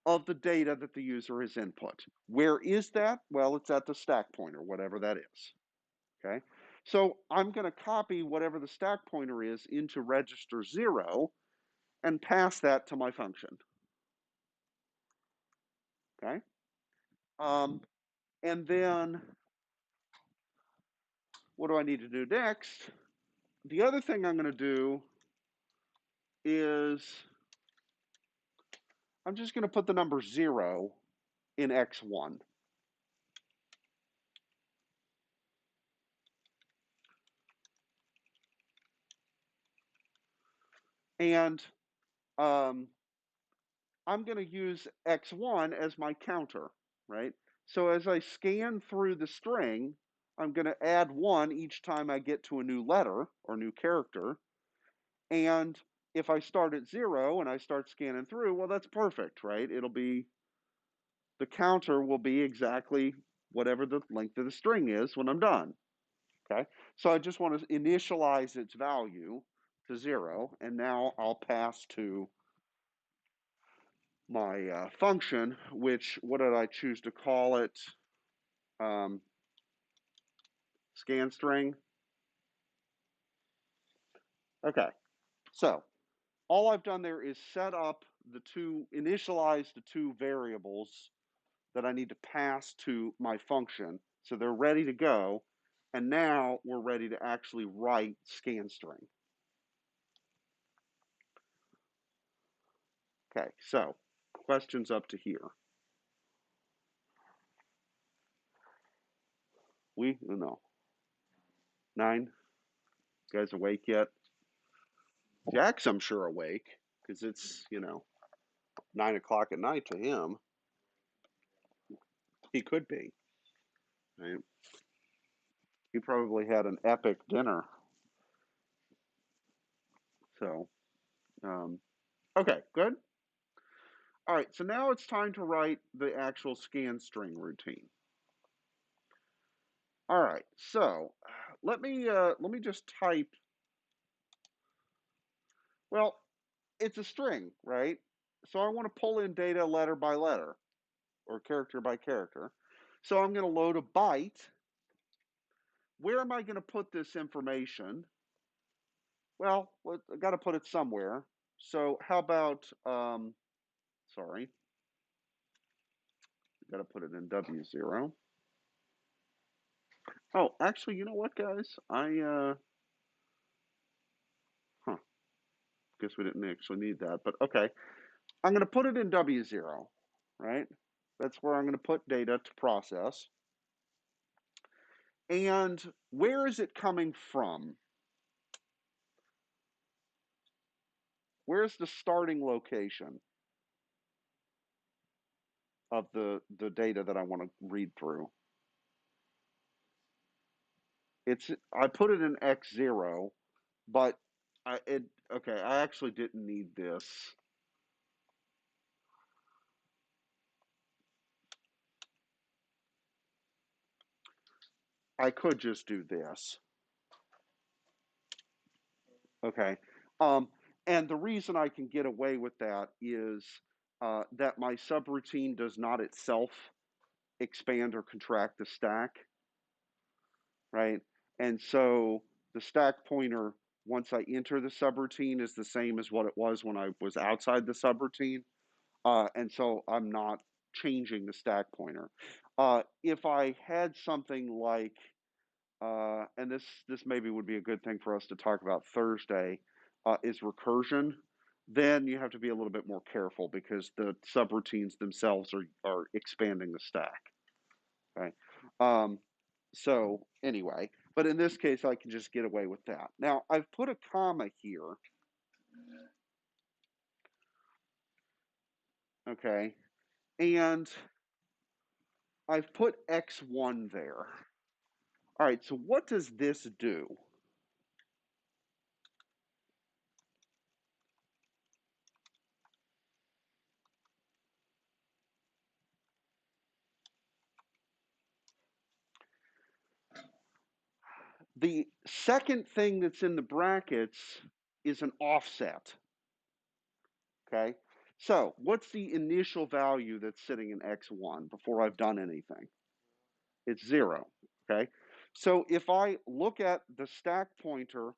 [SPEAKER 1] of the data that the user has input. Where is that? Well, it's at the stack pointer, whatever that is. Okay, so I'm going to copy whatever the stack pointer is into register 0 and pass that to my function. Okay, and then what do I need to do next? The other thing I'm going to do is I'm just going to put the number 0 in X1. And I'm going to use X1 as my counter, right? So as I scan through the string, I'm going to add 1 each time I get to a new letter or new character. And if I start at 0 and I start scanning through, well, that's perfect, right? It'll be, the counter will be exactly whatever the length of the string is when I'm done, okay? So I just want to initialize its value to 0, and now I'll pass to my function, which, what did I choose to call it? Scan string. Okay, so all I've done there is set up initialize the two variables that I need to pass to my function. So they're ready to go. And now we're ready to actually write scan string. Okay, so questions up to here. No. 9? You guys awake yet? Jack's, I'm sure, awake because it's, 9 o'clock at night to him. He could be. Right? He probably had an epic dinner. So, okay, good. All right, so now it's time to write the actual scan string routine. All right, so let me just type. Well, it's a string, right? So I want to pull in data letter by letter or character by character. So I'm going to load a byte. Where am I going to put this information? Well, I got to put it somewhere. So how about, sorry, got to put it in W0. Oh, actually, you know what, guys? Guess we didn't actually need that, but okay. I'm going to put it in W0, right? That's where I'm going to put data to process. And where is it coming from? Where's the starting location of the data that I want to read through? I put it in X0, but okay, I actually didn't need this. I could just do this. Okay. And the reason I can get away with that is that my subroutine does not itself expand or contract the stack, right? And so the stack pointer, once I enter the subroutine, is the same as what it was when I was outside the subroutine. And so I'm not changing the stack pointer. If I had something like, and this maybe would be a good thing for us to talk about Thursday, is recursion, then you have to be a little bit more careful because the subroutines themselves are expanding the stack. Okay. So anyway, but in this case, I can just get away with that. Now I've put a comma here. Okay. And I've put X1 there. All right, so what does this do? The second thing that's in the brackets is an offset. Okay, so what's the initial value that's sitting in X1 before I've done anything? It's 0. Okay, so if I look at the stack pointer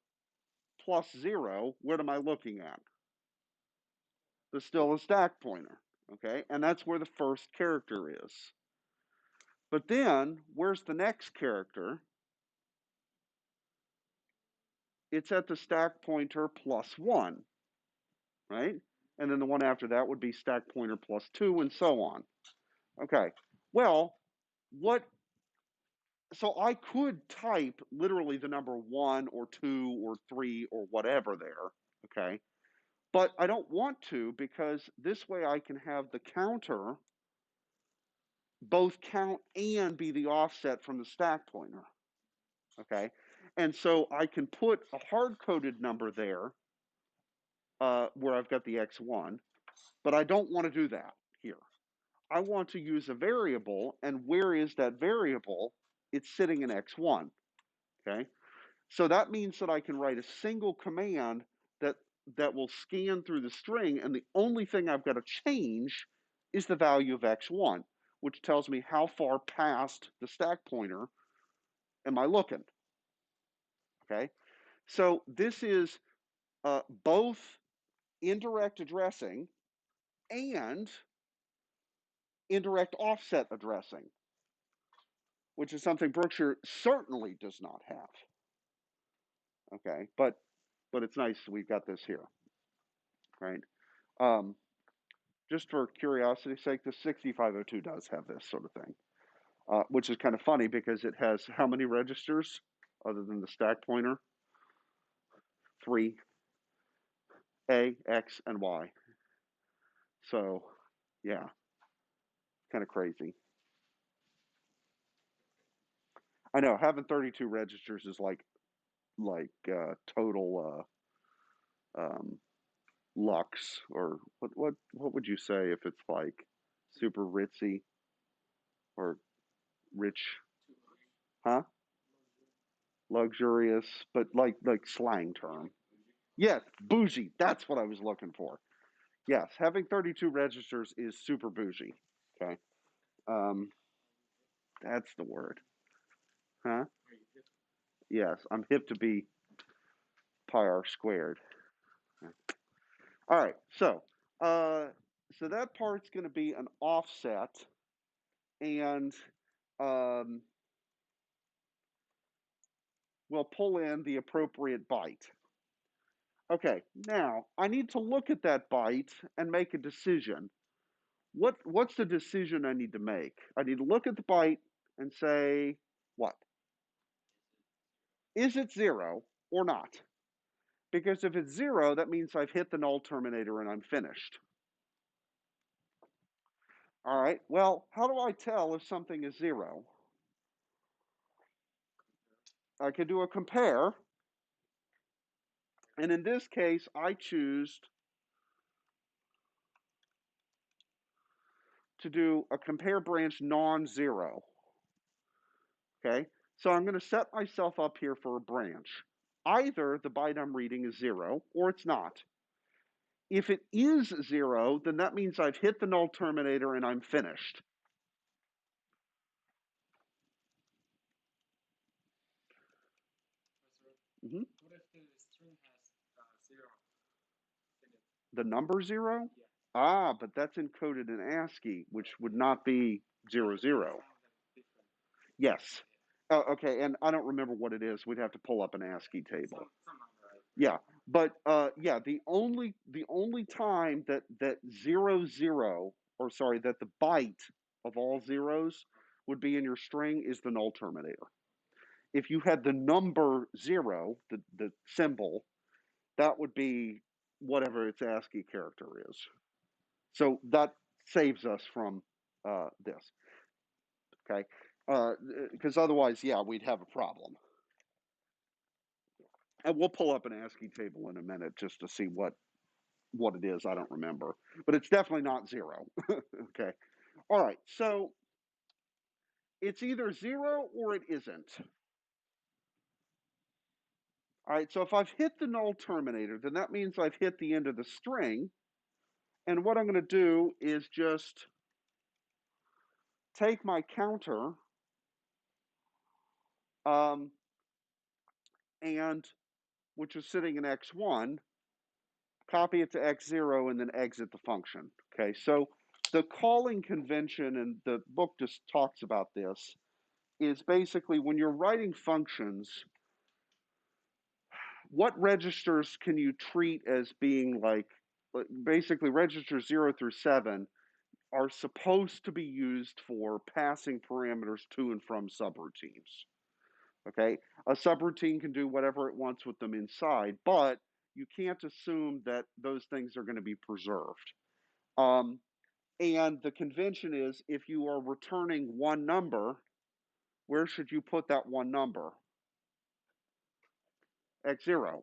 [SPEAKER 1] plus 0, what am I looking at? There's still a stack pointer. Okay, and that's where the first character is. But then, where's the next character? It's at the stack pointer plus 1, right? And then the one after that would be stack pointer plus 2, and so on. Okay, well, so I could type literally the number 1 or 2 or 3 or whatever there, okay? But I don't want to because this way I can have the counter both count and be the offset from the stack pointer, okay? And so I can put a hard-coded number there where I've got the X1, but I don't want to do that here. I want to use a variable, and where is that variable? It's sitting in X1, okay? So that means that I can write a single command that that will scan through the string, and the only thing I've got to change is the value of x1, which tells me how far past the stack pointer am I looking. Okay, so this is both indirect addressing and indirect offset addressing, which is something Brookshire certainly does not have. Okay, but it's nice we've got this here, right? Just for curiosity's sake, the 6502 does have this sort of thing, which is kind of funny because it has how many registers other than the stack pointer? 3, A, X, and Y. So, yeah, kind of crazy. I know having 32 registers is like total lux, or what would you say if it's like super ritzy or rich, huh? Luxurious, but like slang term. Yes, bougie. That's what I was looking for. Yes, having 32 registers is super bougie. Okay, um, that's the word, huh? Yes, I'm hip to be pi r squared. All right, so that part's going to be an offset, and we'll pull in the appropriate byte. Okay, now I need to look at that byte and make a decision. What's the decision I need to make? I need to look at the byte and say, what? Is it 0 or not? Because if it's 0, that means I've hit the null terminator and I'm finished. All right, well, how do I tell if something is 0? I can do a compare. And in this case, I choose to do a compare branch non-zero. Okay, so I'm going to set myself up here for a branch. Either the byte I'm reading is 0 or it's not. If it is 0, then that means I've hit the null terminator and I'm finished. Mm-hmm.
[SPEAKER 2] What if the string has 0 in it?
[SPEAKER 1] The number 0?
[SPEAKER 2] Yeah.
[SPEAKER 1] Ah, but that's encoded in Ascii, which would not be 00. Yes. Oh, okay, and I don't remember what it is. We'd have to pull up an Ascii table.
[SPEAKER 2] Some number, right?
[SPEAKER 1] Yeah, but yeah, the only time that 00, or sorry, that the byte of all zeros would be in your string is the null terminator. If you had the number 0, the symbol, that would be whatever its ASCII character is. So that saves us from this, okay? Because otherwise, yeah, we'd have a problem. And we'll pull up an ASCII table in a minute just to see what it is. I don't remember, but it's definitely not 0. Okay. All right. So it's either 0 or it isn't. All right. So if I've hit the null terminator, then that means I've hit the end of the string. And what I'm going to do is just take my counter and which is sitting in x1, copy it to x0, and then exit the function. Okay, so the calling convention, and the book just talks about this, is basically when you're writing functions, what registers can you treat as being like, basically registers 0 through 7 are supposed to be used for passing parameters to and from subroutines. Okay, a subroutine can do whatever it wants with them inside, but you can't assume that those things are going to be preserved. And the convention is if you are returning one number, where should you put that one number? X0.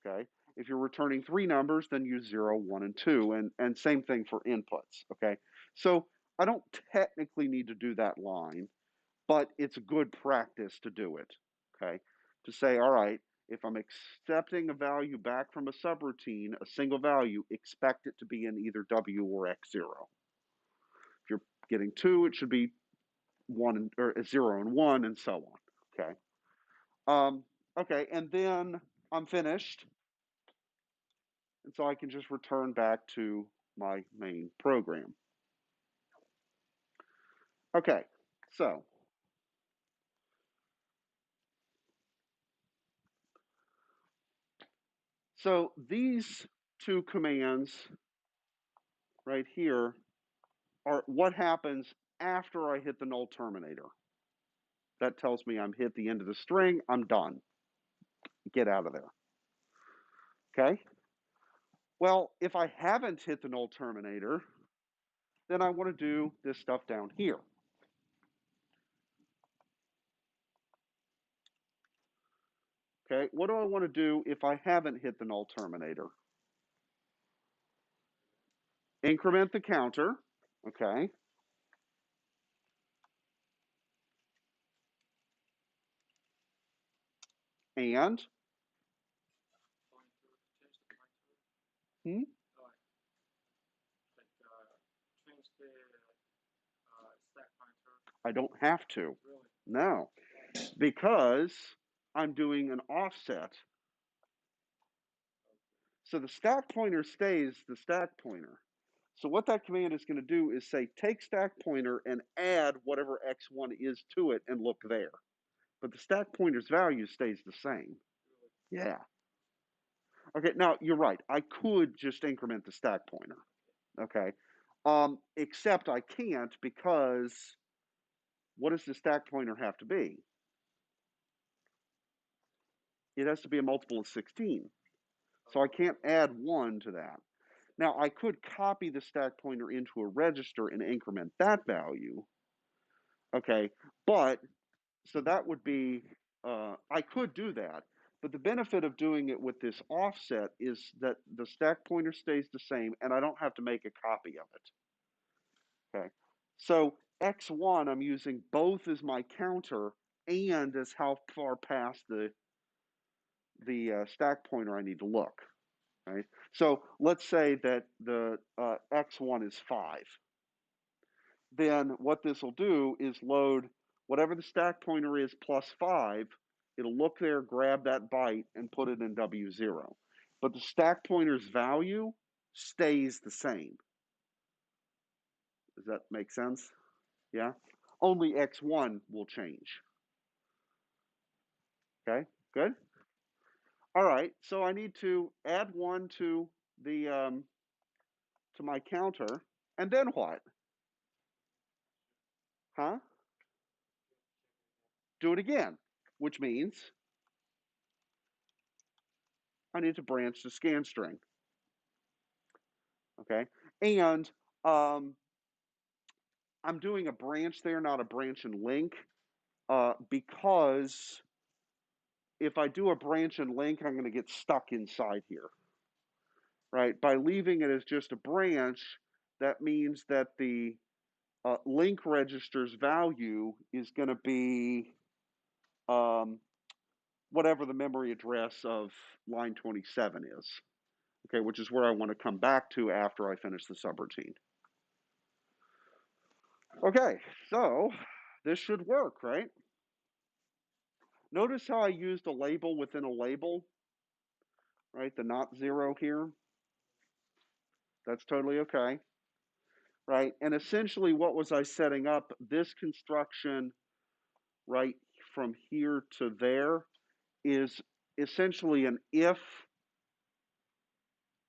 [SPEAKER 1] Okay. If you're returning 3 numbers, then use 0, 1, and 2, and same thing for inputs. Okay. So I don't technically need to do that line, but it's good practice to do it. Okay. To say, all right, If I'm accepting a value back from a subroutine, a single value, expect it to be in either W or X0. If you're getting 2, it should be 1 or 0 and 1, and so on. Okay. Okay, and then I'm finished, and so I can just return back to my main program. Okay, so these two commands right here are what happens after I hit the null terminator. That tells me I'm hit the end of the string, I'm done. Get out of there. Okay? Well, if I haven't hit the null terminator, then I want to do this stuff down here. Okay, what do I want to do if I haven't hit the null terminator? Increment the counter, okay? And
[SPEAKER 2] Change the stack pointer.
[SPEAKER 1] I don't have to.
[SPEAKER 2] Really?
[SPEAKER 1] No, because I'm doing an offset. So the stack pointer stays the stack pointer. So what that command is going to do is say, take stack pointer and add whatever x1 is to it and look there. But the stack pointer's value stays the same.
[SPEAKER 2] Really?
[SPEAKER 1] Yeah. Okay, now you're right. I could just increment the stack pointer. Okay. Except I can't, because what does the stack pointer have to be? It has to be a multiple of 16. So I can't add 1 to that. Now, I could copy the stack pointer into a register and increment that value. Okay, but so that would be, I could do that. But the benefit of doing it with this offset is that the stack pointer stays the same and I don't have to make a copy of it. Okay, so x1, I'm using both as my counter and as how far past the stack pointer I need to look. Right? So let's say that the x1 is 5. Then what this will do is load whatever the stack pointer is plus 5. It'll look there, grab that byte, and put it in W0. But the stack pointer's value stays the same. Does that make sense? Yeah? Only x1 will change. Okay, good? All right, so I need to add 1 to the to my counter, and then what? Huh? Do it again, which means I need to branch the scan string. Okay, and I'm doing a branch there, not a branch and link, because if I do a branch and link, I'm going to get stuck inside here. Right? By leaving it as just a branch, that means that the link register's value is going to be whatever the memory address of line 27 is, okay, which is where I want to come back to after I finish the subroutine. Okay, so this should work, right? Notice how I used a label within a label, right? The not 0 here. That's totally okay, right? And essentially what was I setting up? This construction right from here to there is essentially an if,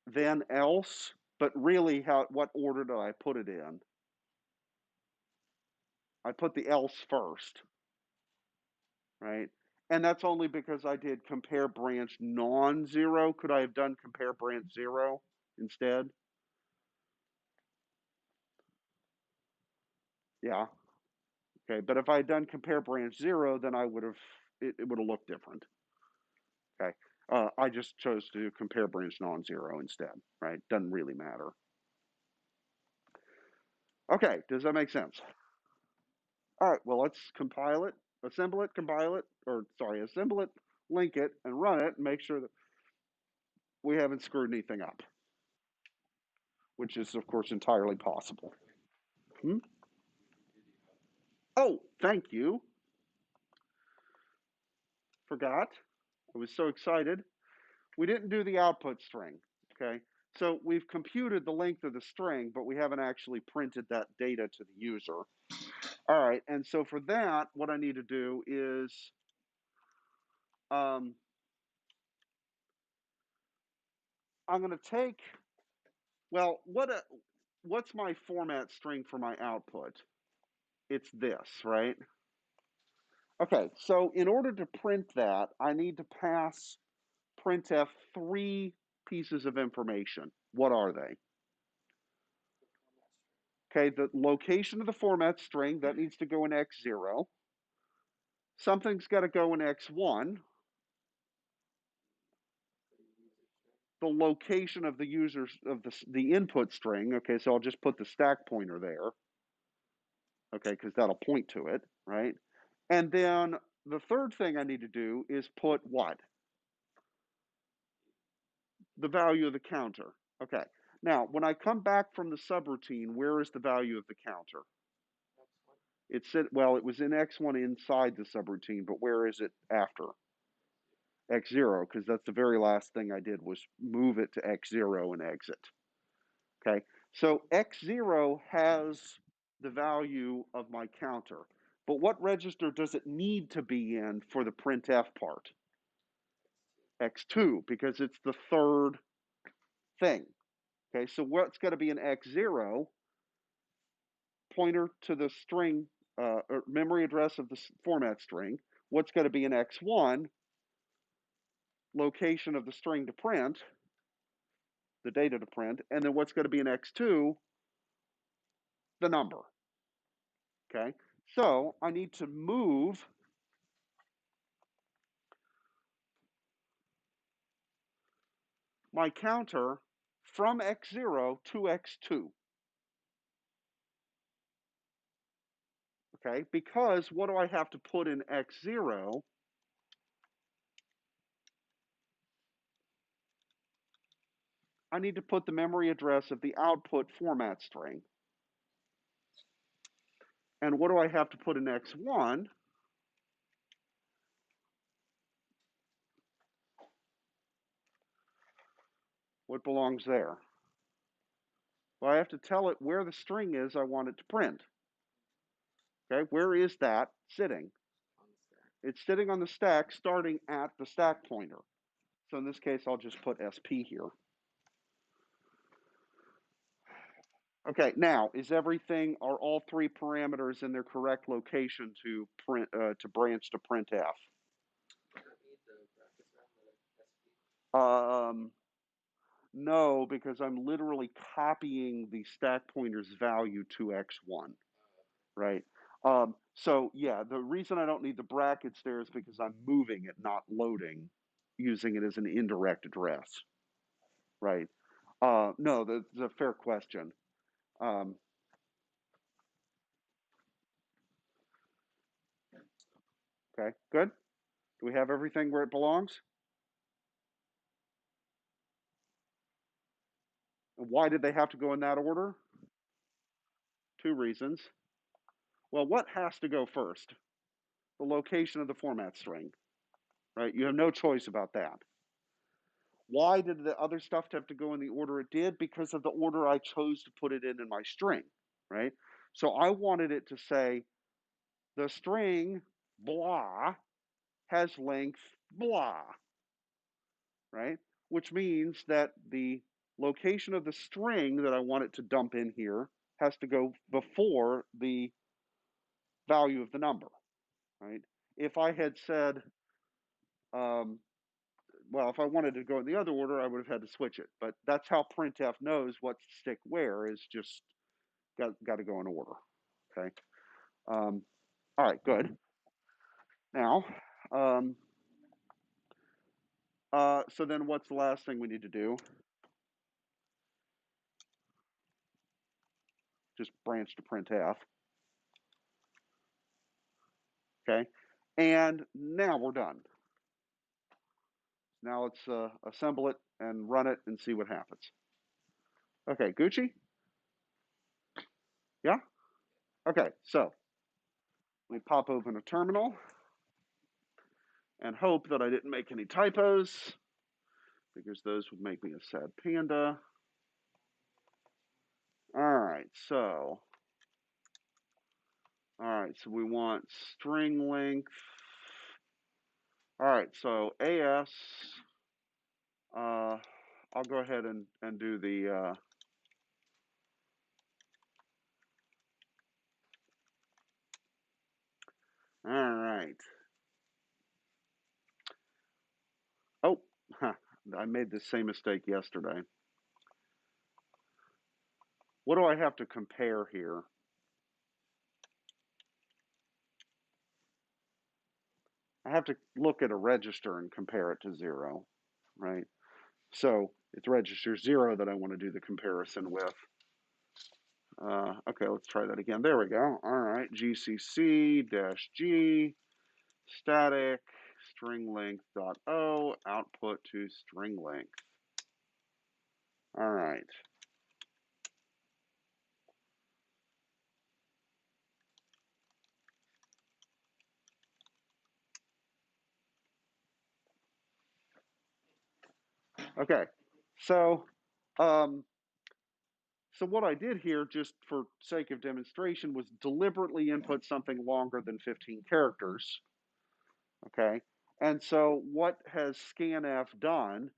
[SPEAKER 1] then else, but really what order did I put it in? I put the else first, right? And that's only because I did compare branch non-zero. Could I have done compare branch 0 instead? Yeah. Okay, but if I had done compare branch 0, then I would have, it would have looked different. Okay. I just chose to do compare branch non-zero instead, right? Doesn't really matter. Okay, does that make sense? All right, well, let's compile it, assemble it, compile it, or sorry, assemble it, link it, and run it, and make sure that we haven't screwed anything up, which is, of course, entirely possible. Oh, thank you. Forgot. I was so excited. We didn't do the output string, okay? So we've computed the length of the string, but we haven't actually printed that data to the user. All right, and so for that, what I need to do is I'm going to take, well, what's my format string for my output? It's this, right? Okay, so in order to print that, I need to pass printf 3 pieces of information. What are they? Okay, the location of the format string, that needs to go in x0. Something's got to go in x1. The location of the user's of the input string. Okay, so I'll just put the stack pointer there. Okay, because that'll point to it, right? And then the third thing I need to do is put what? The value of the counter. Okay. Now, when I come back from the subroutine, where is the value of the counter? It said, well, it was in x1 inside the subroutine, but where is it after? X0, because that's the very last thing I did was move it to X0 and exit. Okay, so X0 has the value of my counter, but what register does it need to be in for the printf part? X2, because it's the third thing. Okay, so what's got to be in X0? Pointer to the string, or memory address of the format string. What's got to be in X1? Location of the string to print, the data to print, and then what's going to be in X2? The number. Okay, so I need to move my counter from X0 to X2. Okay, because what do I have to put in X0? I need to put the memory address of the output format string. And what do I have to put in X1? What belongs there? Well, I have to tell it where the string is I want it to print. Okay, where is that sitting? It's sitting on the stack starting at the stack pointer. So in this case, I'll just put SP here. Okay, now is everything? Are all 3 parameters in their correct location to print to branch to printf? No, because I'm literally copying the stack pointer's value to x1, right? So yeah, the reason I don't need the brackets there is because I'm moving it, not loading, using it as an indirect address, right? No, that's a fair question. Um, okay, good. Do we have everything where it belongs? And why did they have to go in that order? 2 reasons. Well, what has to go first? The location of the format string, right? You have no choice about that. Why did the other stuff have to go in the order it did? Because of the order I chose to put it in my string, right? So I wanted it to say the string blah has length blah, right? Which means that the location of the string that I want it to dump in here has to go before the value of the number, right? If I had said, well, if I wanted to go in the other order, I would have had to switch it. But that's how printf knows what to stick where, is just got to go in order. Okay. All right, good. Now, so then what's the last thing we need to do? Just branch to printf. Okay. And now we're done. now let's assemble it and run it and see what happens. Okay, Gucci? Yeah? Okay, so we pop open a terminal and hope that I didn't make any typos, because those would make me a sad panda. All right, so we want string length. All right, so AS, I'll go ahead and do the, all right. Oh, I made the same mistake yesterday. What do I have to compare here? I have to look at a register and compare it to 0, right? So it's register 0 that I want to do the comparison with. Okay, let's try that again. There we go. All right, GCC-G static string length.o output to string length. All right. Okay, so what I did here, just for sake of demonstration, was deliberately input something longer than 15 characters. Okay, and so what has Scanf done?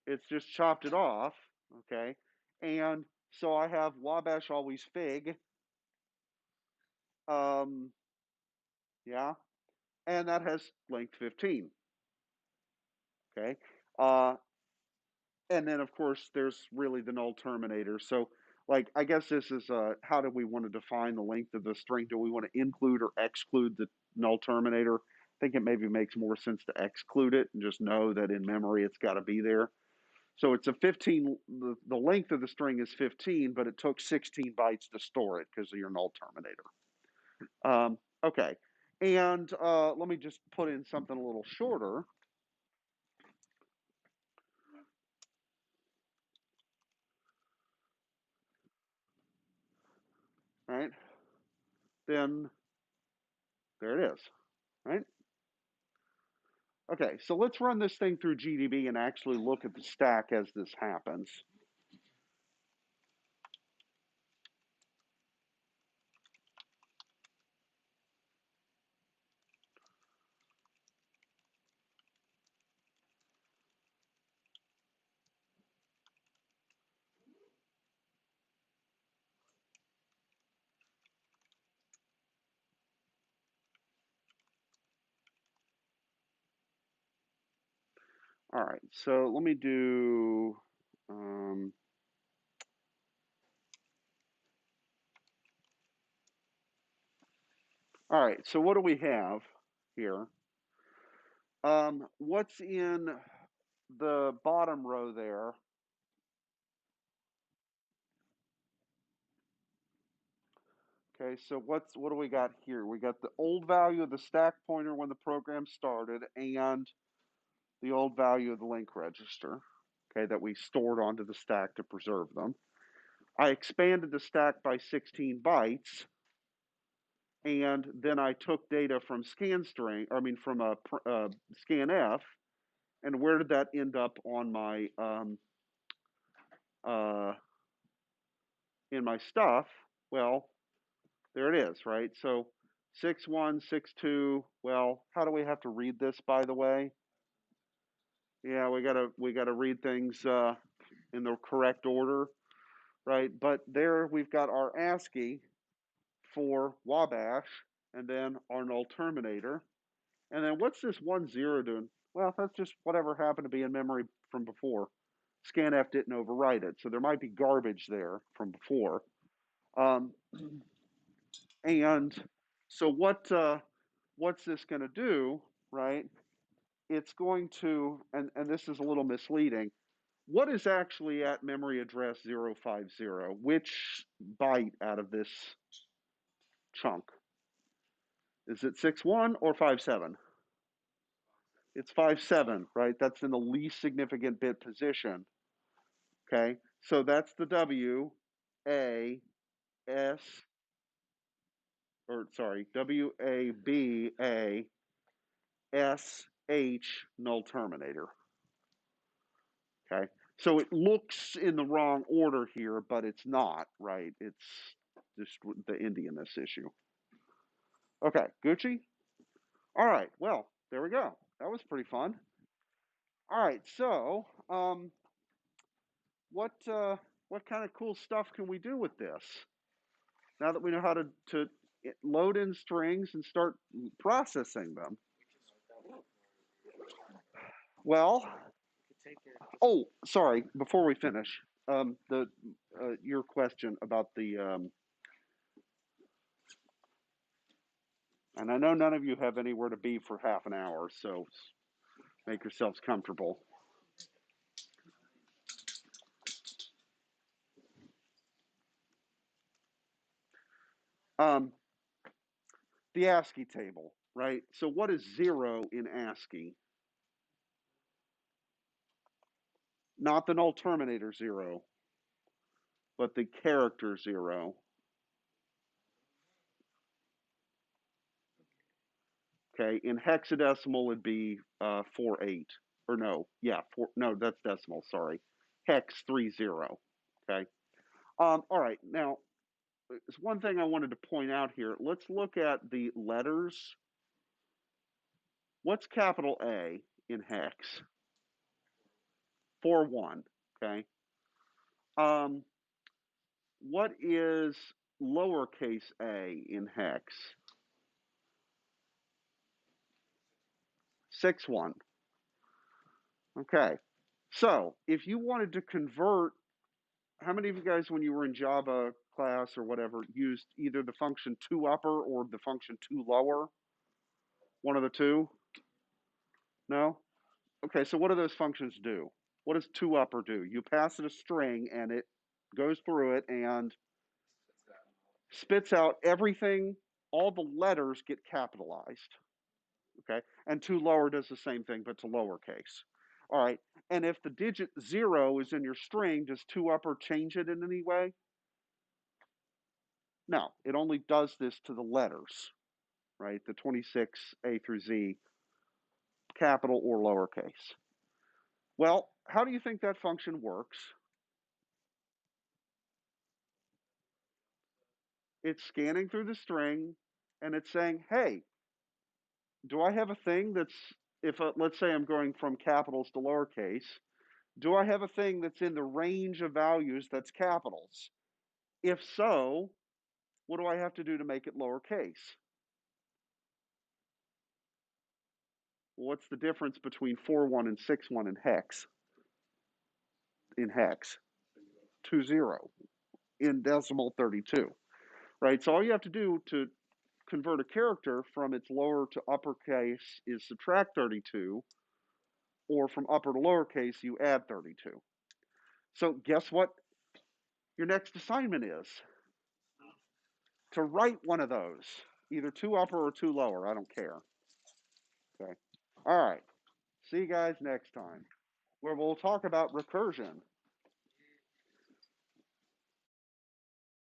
[SPEAKER 1] It's just chopped it off. Okay, and so I have Wabash always fig. Yeah, and that has length 15. Okay, and then of course there's really the null terminator. So like, I guess this is how do we want to define the length of the string? Do we want to include or exclude the null terminator? I think it maybe makes more sense to exclude it and just know that in memory it's got to be there. So it's a 15, the length of the string is 15, but it took 16 bytes to store it because of your null terminator. Okay, and let me just put in something a little shorter. Right, then there it is, right? Okay, so let's run this thing through GDB and actually look at the stack as this happens. All right, so let me do, all right, so what do we have here? What's in the bottom row there? Okay, so what do we got here? We got the old value of the stack pointer when the program started and the old value of the link register, okay, that we stored onto the stack to preserve them. I expanded the stack by 16 bytes, and then I took data from from Scanf, and where did that end up on my in my stuff? Well, there it is, right? So 6162. Well, how do we have to read this, by the way? Yeah, we gotta read things in the correct order, right? But there we've got our Ascii for Wabash, and then our null terminator. And then what's this 10 doing? Well, that's just whatever happened to be in memory from before. Scanf didn't overwrite it, so there might be garbage there from before. And so what's this going to do, right? It's going to, and this is a little misleading, what is actually at memory address 050? Which byte out of this chunk? Is it 61 or 57? It's 5-7, right? That's in the least significant bit position. Okay, so that's the W, A, S, or sorry, W, A, B, A, S, H, null terminator. Okay, so it looks in the wrong order here, but it's not, right? It's just the Indianness issue. Okay, Gucci? All right, well, there we go. That was pretty fun. All right, so what kind of cool stuff can we do with this? Now that we know how to load in strings and start processing them. Well, oh, sorry, before we finish, your question about the, and I know none of you have anywhere to be for half an hour, so make yourselves comfortable. The Ascii table, right? So what is 0 in Ascii? Not the null terminator 0, but the character 0. Okay, in hexadecimal it'd be 48, or no, yeah, no, that's decimal. Sorry, hex 30. Okay, all right. Now, there's one thing I wanted to point out here. Let's look at the letters. What's capital A in hex? 41. Okay. What is lowercase a in hex? 61. Okay. So if you wanted to convert, how many of you guys, when you were in Java class or whatever, used either the function toUpper or the function toLower? One of the two? No? Okay, so what do those functions do? What does toUpper do? You pass it a string and it goes through it and spits out everything, all the letters get capitalized. Okay, and toLower does the same thing, but to lowercase. All right, and if the digit 0 is in your string, does toUpper change it in any way? No, it only does this to the letters, right? The 26 A through Z, capital or lowercase. Well, how do you think that function works? It's scanning through the string and it's saying, hey, do I have a thing that's, if let's say I'm going from capitals to lowercase, do I have a thing that's in the range of values that's capitals? If so, what do I have to do to make it lowercase? What's the difference between 4-1 and 6-1 in hex? In hex, 2-0 in decimal 32, right? So all you have to do to convert a character from its lower to uppercase is subtract 32, or from upper to lowercase, you add 32. So guess what your next assignment is? To write one of those, either toUpper or toLower, I don't care. Okay. All right. See you guys next time, where we'll talk about recursion.